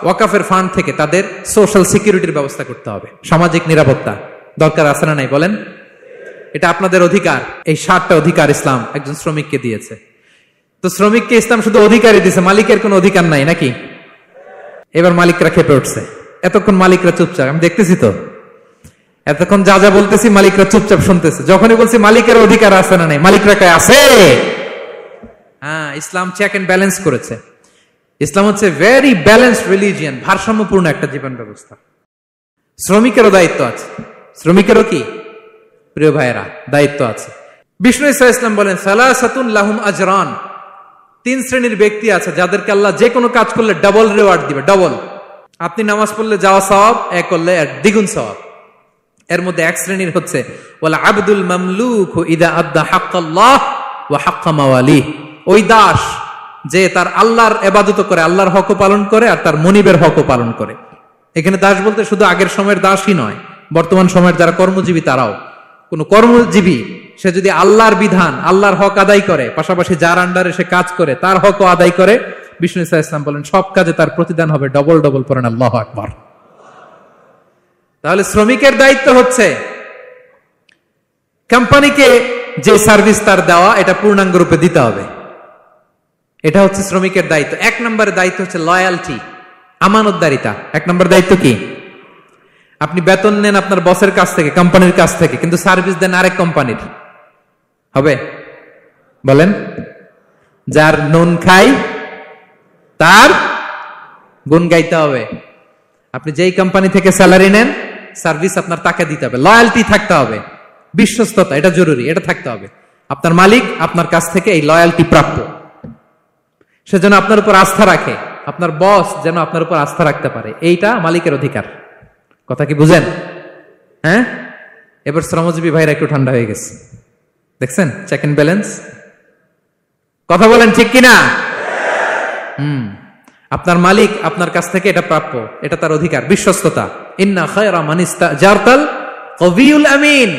ওয়াকাফের ফান্ড থেকে তাদের সোশ্যাল সিকিউরিটির ব্যবস্থা করতে হবে। সামাজিক নিরাপত্তা দরকার আছে না নাই বলেন? এটা আপনাদের অধিকার। এই 7টা অধিকার ইসলাম একজন শ্রমিককে দিয়েছে। তো শ্রমিককে ইসলাম শুধু অধিকারই দিয়েছে, মালিকের কোনো অধিকার নাই নাকি? এবার মালিকরা খেপে উঠছে। এতক্ষণ মালিকরা চুপচাপ, আমি দেখতেছি তো, এতক্ষণ যা যা বলতেছি মালিকরা চুপচাপ শুনতেছে। যখনই বলছি মালিকের অধিকার আছে না নাই, মালিকরা কয় আছে। হ্যাঁ, ইসলাম চেক এন্ড ব্যালেন্স করেছে। ইসলাম হচ্ছে ভেরি ব্যালেন্সড রিলিজিয়ান, ভারসাম্যপূর্ণ একটা জীবন ব্যবস্থা। শ্রমিকেরও দায়িত্ব আছে। শ্রমিকেরও কি প্রিয় ভাইয়েরা দায়িত্ব আছে। বিষ্ণু ইসলাম বলেন, সালাসাতুন লাহুম আজরান, 3 শ্রেণীর ব্যক্তি আছে যাদেরকে আল্লাহ যে কোনো কাজ করলে ডাবল রিওয়ার্ড দিবে, ডাবল। আপনি নামাজ পড়লে যাওয়া সওয়াব, এক করলে দ্বিগুণ সওয়াব। এর মধ্যে এক শ্রেণীর হচ্ছে ওয়ালা আবদুল মামলুক ইদা আদ্দা হাক্কাল্লাহ ওয়া হাক্কা মাওয়ালিহ, ওই দাস যে তার আল্লাহর ইবাদত করে, আল্লাহর হকও পালন করে আর তার মনিবের হকও পালন করে। এখানে দাস বলতে শুধু আগের সময়ের দাসই নয়, বর্তমান সময়ের যারা কর্মজীবী তারাও। কোন কর্মজীবী সে যদি আল্লাহর বিধান, আল্লাহর হক আদায় করে, পাশাপাশি যার আন্ডারে সে কাজ করে তার হকও আদায় করে, বিষ্ণু ইসলাম বলেন সব কাজে তার প্রতিদান হবে ডবল ডবল। পড়েন আল্লাহু আকবার। তাহলে শ্রমিকের দায়িত্ব হচ্ছে কোম্পানিকে যে সার্ভিস তার দেওয়া এটা পূর্ণাঙ্গ রূপে দিতে হবে। এটা হচ্ছে শ্রমিকের দায়িত্ব। 1 নম্বরের দায়িত্ব হচ্ছে লয়ালটি, আমানতদারিতা। 1 নম্বর দায়িত্ব কি? আপনি বেতন নেন আপনার বসের কাছ থেকে, কোম্পানির কাছ থেকে, কিন্তু সার্ভিস দেন আরেক কোম্পানির, হবে? বলেন। যার নুন খাই তার গুণ গাইতে হবে। আপনি যেই কোম্পানি থেকে স্যালারি নেন, সার্ভিস আপনার তাকে দিতে হবে। লয়ালটি থাকতে হবে, বিশ্বস্ততা, এটা জরুরি, এটা থাকতে হবে। আপনার মালিক আপনার কাছ থেকে এই লয়ালটি প্রাপ্য, সে যেন আপনার উপর আস্থা রাখে, আপনার বস যেন আপনার উপর আস্থা রাখতে পারে, এইটা মালিকের অধিকার। কথা কি বুঝেন? হ্যাঁ, এবার শ্রমজীবী ভাইরা একটু ঠান্ডা হয়ে গেছে, দেখছেন চেক এন্ড ব্যালেন্স। কথা বলেন ঠিক কিনা? আপনার মালিক আপনার কাছ থেকে এটা প্রাপ্য, এটা তার অধিকার, বিশ্বস্ততা। ইন্না খায়রা মান ইস্তাজারতাল কবিউল আমিন।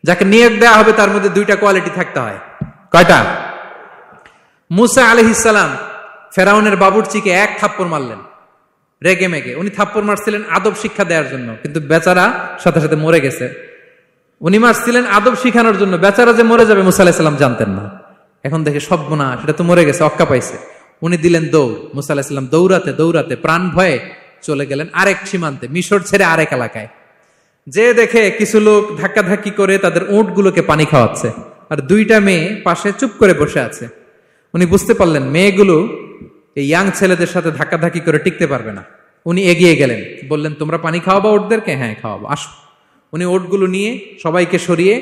যাকে নিয়োগ দেওয়া হবে তার মধ্যে 2টা কোয়ালিটি থাকতে হয়। কয়টা? মুসা আলাইহিস সালাম ফেরাউনের বাবুর্চিকে 1 থাপ্পড় মারলেন রেগে মেগে। উনি থাপ্পড় মারছিলেন আদব শিক্ষা দেওয়ার জন্য, কিন্তু বেচারা সাথে সাথে মরে গেছে। উনি মারছিলেন আদব শিখানোর জন্য, বেচারা যে মরে যাবে মুসা আলাইহিস সালাম জানতেন না। এখন দেখে সর্বনাশ, সেটা তো মরে গেছে, অক্কা পাইছে। উনি দিলেন দৌড়। মুসা আলাইহিস সালাম দৌড়াতে দৌড়াতে প্রাণ ভয়ে চলে গেলেন আরেক সীমান্তে, মিশর ছেড়ে আরেক এলাকায়। যে দেখে কিছু লোক ধাক্কাধাক্কি করে তাদের উটগুলোকে পানি খাওয়াচ্ছে, আর 2টা মেয়ে পাশে চুপ করে বসে আছে। উনি বুঝতে পারলেন মেয়েগুলো এই ইয়াং ছেলেদের সাথে ধাক্কাধাক্কি করে টিকতে পারবে না। উনি এগিয়ে গেলেন, বললেন তোমরা পানি খাওয়াবো ওটদেরকে? হ্যাঁ খাওয়াবো, আসো। উনি ওটগুলো নিয়ে সবাইকে সরিয়ে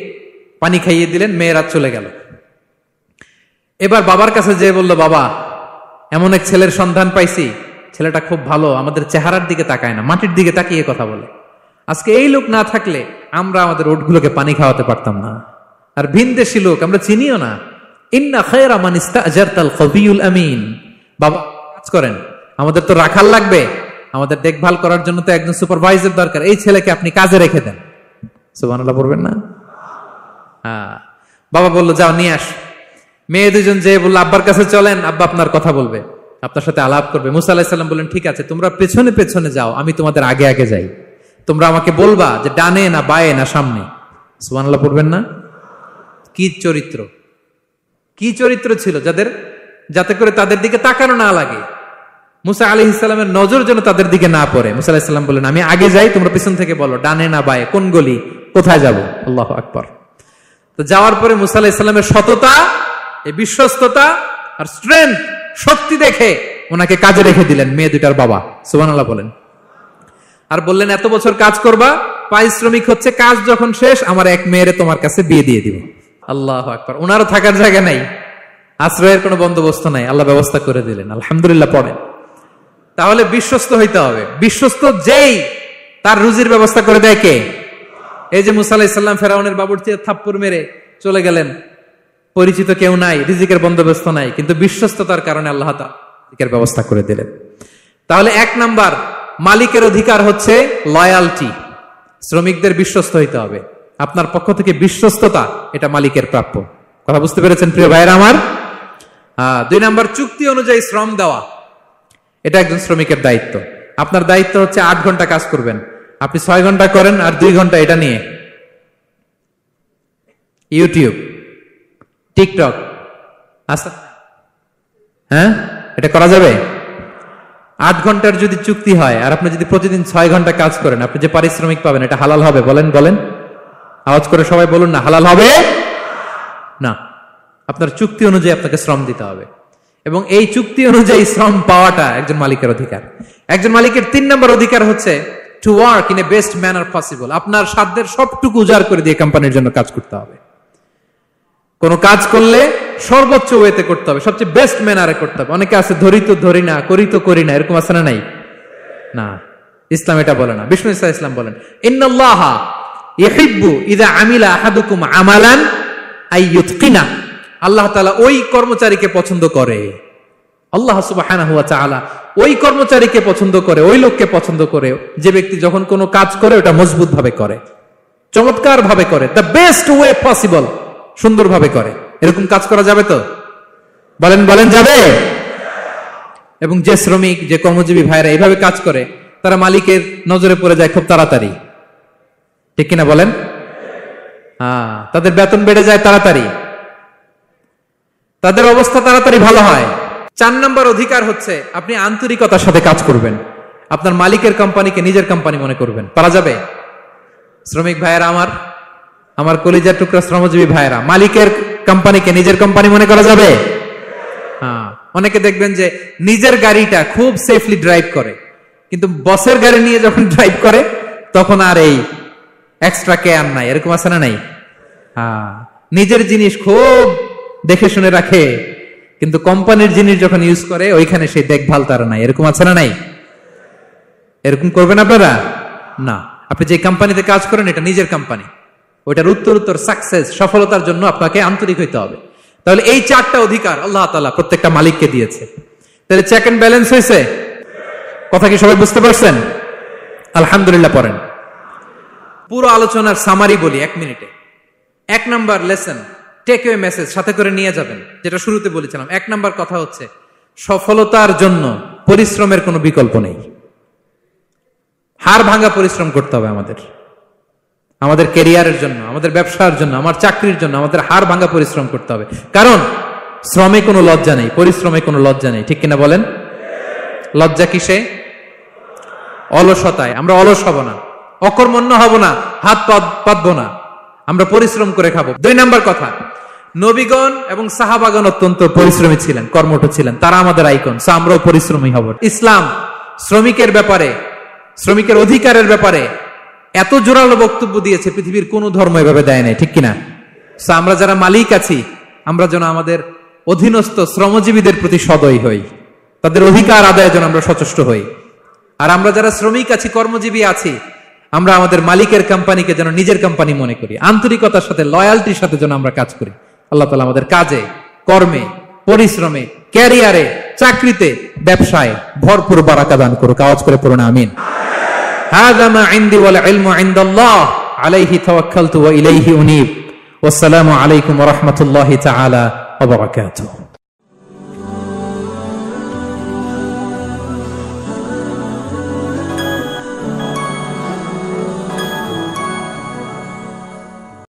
পানি খাইয়ে দিলেন, মেয়েরা চলে গেল। এবার বাবার কাছে যেয়ে বলল, বাবা এমন এক ছেলের সন্ধান পাইছি, ছেলেটা খুব ভালো, আমাদের চেহারার দিকে তাকায় না, মাটির দিকে তাকিয়ে কথা বলে। আজকে এই লোক না থাকলে আমরা আমাদের ওটগুলোকে পানি খাওয়াতে পারতাম না। আর ভিনদেশী লোক, আমরা চিনিও না। ইন্না খায়রা মান ইস্তাজারতাল কবিউল আমিন। বাবা কাজ করেন, আমাদের তো রাখাল লাগবে, আমাদের দেখভাল করার জন্য তো একজন সুপারভাইজার দরকার, এই ছেলেকে আপনি কাজে রেখে দেন। সুবহানাল্লাহ পড়বেন না? হ্যাঁ। বাবা বলল যাও নিয়ে আস। মেয়ে দুজন যে বললো আব্বার কাছে চলেন, আব্বা আপনার কথা বলবে, আপনার সাথে আলাপ করবে। মুসা আলাইহিস সালাম বললেন ঠিক আছে, তোমরা পেছনে পেছনে যাও, আমি তোমাদের আগে আগে যাই, তোমরা আমাকে বলবা যে ডানে না বায়ে না সামনে। সুবহানাল্লাহ পড়বেন না? কি চরিত্র, কি চরিত্র ছিল যাদের, যাতে করে তাদের দিকে তাকানো না লাগে, মুসা আলাইহিস সালামের নজর যেন তাদের দিকে না পড়ে। মুসা আলাইহিস সালাম বললেন আমি আগে যাই, তোমরা পিছন থেকে বলো ডানে না বায়ে, কোন গলি, কোথায় যাব। আল্লাহু আকবার। তো যাওয়ার পরে মুসা আলাইহিস সালামের সততা, এই বিশ্বস্ততা আর স্ট্রেংথ, শক্তি দেখে ওনাকে কাজে রেখে দিলেন মেয়ে দুটার বাবা। সুবহানাল্লাহ বলেন। আর বললেন এত বছর কাজ করবা, পারিশ্রমিক হচ্ছে কাজ যখন শেষ আমার এক মেয়েরে তোমার কাছে বিয়ে দিয়ে দিব। আল্লাহু আকবার। ওনারও থাকার জায়গা নাই, আশ্রয়ের কোনো বন্দোবস্ত নাই, আল্লাহ ব্যবস্থা করে দিলেন। আলহামদুলিল্লাহ পড়েন। তাহলে বিশ্বস্ত হইতে হবে। বিশ্বস্ত যেই, তার রুজির ব্যবস্থা করে দেয় কে? এই যে মুসা আলাইহিস সালাম ফেরাউনের বাবুর্চিতে থাপ্পড় মেরে চলে গেলেন, পরিচিত কেউ নাই, রিজিকের বন্দোবস্ত নাই, কিন্তু বিশ্বস্ততার কারণে আল্লাহ তাআলা রিজিকের ব্যবস্থা করে দিলেন। তাহলে এক নাম্বার মালিকের অধিকার হচ্ছে লয়ালটি, শ্রমিকদের বিশ্বস্ত হইতে হবে। আপনার পক্ষ থেকে বিশ্বস্ততা, এটা মালিকের প্রাপ্য। কথা বুঝতে পেরেছেন প্রিয় ভাইয়েরা আমার? দুই নাম্বার চুক্তি অনুযায়ী শ্রম দেওয়া, এটা একজন শ্রমিকের দায়িত্ব। আপনার দায়িত্ব হচ্ছে 8 ঘন্টা কাজ করবেন, আপনি 6 ঘন্টা করেন আর 2 ঘন্টা এটা নিয়ে ইউটিউব, টিকটক, আচ্ছা হ্যাঁ, এটা করা যাবে? 8 ঘন্টার যদি চুক্তি হয় আর আপনি যদি প্রতিদিন 6 ঘন্টা কাজ করেন, আপনি যে পারিশ্রমিক পাবেন এটা হালাল হবে? বলেন বলেন, আওয়াজ করে সবাই বলুন না, হালাল হবে না। আপনার চুক্তি অনুযায়ী আপনাকে শ্রম দিতে হবে, এবং এই চুক্তি অনুযায়ী শ্রম পাওয়াটা একজন মালিকের অধিকার। একজন মালিকের 3 নম্বর অধিকার হচ্ছে to work in a best manner possible. আপনার সাধ্যের সবটুকু উজাড় করে দিয়ে কোম্পানির জন্য কাজ করতে হবে। কোন কাজ করলে সর্বোচ্চ ওয়েতে করতে হবে, সবচেয়ে বেস্ট ম্যানারে করতে হবে। অনেকে আছে ধরি তো ধরি না, করি তো করি না, এরকম আছে না? নাই না, ইসলাম এটা বলে না। বিষ্ণু ইসলাম বলেন ইন্নাল্লাহা ইউহিব্বু ইযা আমিলা আহাদুকুম আমালান আইয়ুতকিনা। আল্লাহ তাআলা ওই কর্মচারীকে পছন্দ করে, আল্লাহ সুবহানাহু ওয়া তাআলা ওই কর্মচারীকে পছন্দ করে, ওই লোককে পছন্দ করে যে ব্যক্তি যখন কোনো কাজ করে ওটা মজবুত ভাবে করে, চমৎকার ভাবে করে, দ্য বেস্ট ওয়ে পসিবল, সুন্দরভাবে করে। এরকম কাজ করা যাবে তো? বলেন বলেন, যাবে? এবং যে শ্রমিক, যে কর্মজীবী ভাইরা এইভাবে কাজ করে, তারা মালিকের নজরে পড়ে যায় খুব তাড়াতাড়ি, ঠিক কিনা বলেন? তাদের বেতন বেড়ে যায় তাড়াতাড়ি, তাদের অবস্থা তাড়াতাড়ি ভালো হয়। 4 নম্বর অধিকার হচ্ছে আপনি আন্তরিকতার সাথে কাজ করবেন, আপনার মালিকের কোম্পানিকে নিজের কোম্পানি মনে করবেন। পারা যাবে? শ্রমিক ভাইয়েরা আমার, আমার কলিজার টুকরা শ্রমজীবী ভাইয়েরা, মালিকের কোম্পানিকে নিজের কোম্পানি মনে করা যাবে? অনেকে দেখবেন যে নিজের গাড়িটা খুব সেফলি ড্রাইভ করে, কিন্তু বসের গাড়ি নিয়ে যখন ড্রাইভ করে তখন আর এই এক্সট্রা কেয়ার নাই, এরকম আছে না? নাই। নিজের জিনিস খুব দেখে শুনে রাখে, কিন্তু কোম্পানির জিনিস যখন ইউজ করে ওইখানে সেই দেখভাল তার নাই, এরকম আছে না? নাই। এরকম করবেন আপনারা না। আপনি যে কোম্পানিতে কাজ করেন এটা নিজের কোম্পানি, ওইটার উত্তর সাকসেস, সফলতার জন্য আপনাকে আন্তরিক হইতে হবে। তাহলে এই 4টা অধিকার আল্লাহ তাআলা প্রত্যেকটা মালিককে দিয়েছে। তাহলে চেক এন্ড ব্যালেন্স হয়েছে? কথা কি সবাই বুঝতে পারছেন? আলহামদুলিল্লাহ পড়েন। পুরো আলোচনার সামারি বলি 1 মিনিটে। 1 number lesson, take away message সাথে করে নিয়ে যাবেন, যেটা শুরুতে বলেছিলাম। 1 নাম্বার কথা হচ্ছে সফলতার জন্য পরিশ্রমের কোনো বিকল্প নেই। হাড় ভাঙা পরিশ্রম করতে হবে আমাদের, আমাদের ক্যারিয়ারের জন্য, আমাদের ব্যবসার জন্য, আমার চাকরির জন্য আমাদের হাড় ভাঙা পরিশ্রম করতে হবে। কারণ শ্রমে কোনো লজ্জা নেই, পরিশ্রমে কোনো লজ্জা নেই, ঠিক কিনা বলেন? লজ্জা কিসে? অলসতায়। আমরা অলস হব না, অকর্মণ্য হব না, হাত পাতবো না, আমরা পরিশ্রম করে খাবো। 2 নাম্বার কথা, নবীগণ এবং সাহাবাগণ অত্যন্ত পরিশ্রমী ছিলেন, কর্মঠ ছিলেন, তারা আমাদের আইকন, সো আমরাও পরিশ্রমী হব। ইসলাম শ্রমিকের ব্যাপারে, শ্রমিকের অধিকারের ব্যাপারে এত জোরালো বক্তব্য দিয়েছে, পৃথিবীর কোন ধর্ম এভাবে দেয় নাই, ঠিক কিনা? সো আমরা যারা মালিক আছি, আমরা যেন আমাদের অধীনস্থ শ্রমজীবীদের প্রতি সদয় হই, তাদের অধিকার আদায়ের জন্য আমরা সচেষ্ট হই। আর আমরা যারা শ্রমিক আছি, কর্মজীবী আছি, আমরা আমাদের মালিকের কোম্পানিকে যেন নিজের কোম্পানি মনে করি, আন্তরিকতার সাথে, লয়ালটির সাথে যেন আমরা কাজ করি। আল্লাহ তাআলা আমাদের কাজে, কর্মে, পরিশ্রমে, ক্যারিয়ারে, চাকরিতে, ব্যবসায় ভরপুর বারাকা দান করুক। আওয়াজ করে পড়ুন আমিন। হাযা মা ইনদি ওয়াল ইলমু ইনদাল্লাহ আলাইহি তাওয়াক্কালতু ওয়া ইলাইহি উনীব। ওয়াসসালামু আলাইকুম ওয়া রাহমাতুল্লাহি তাআলা ওয়া বারাকাতুহু।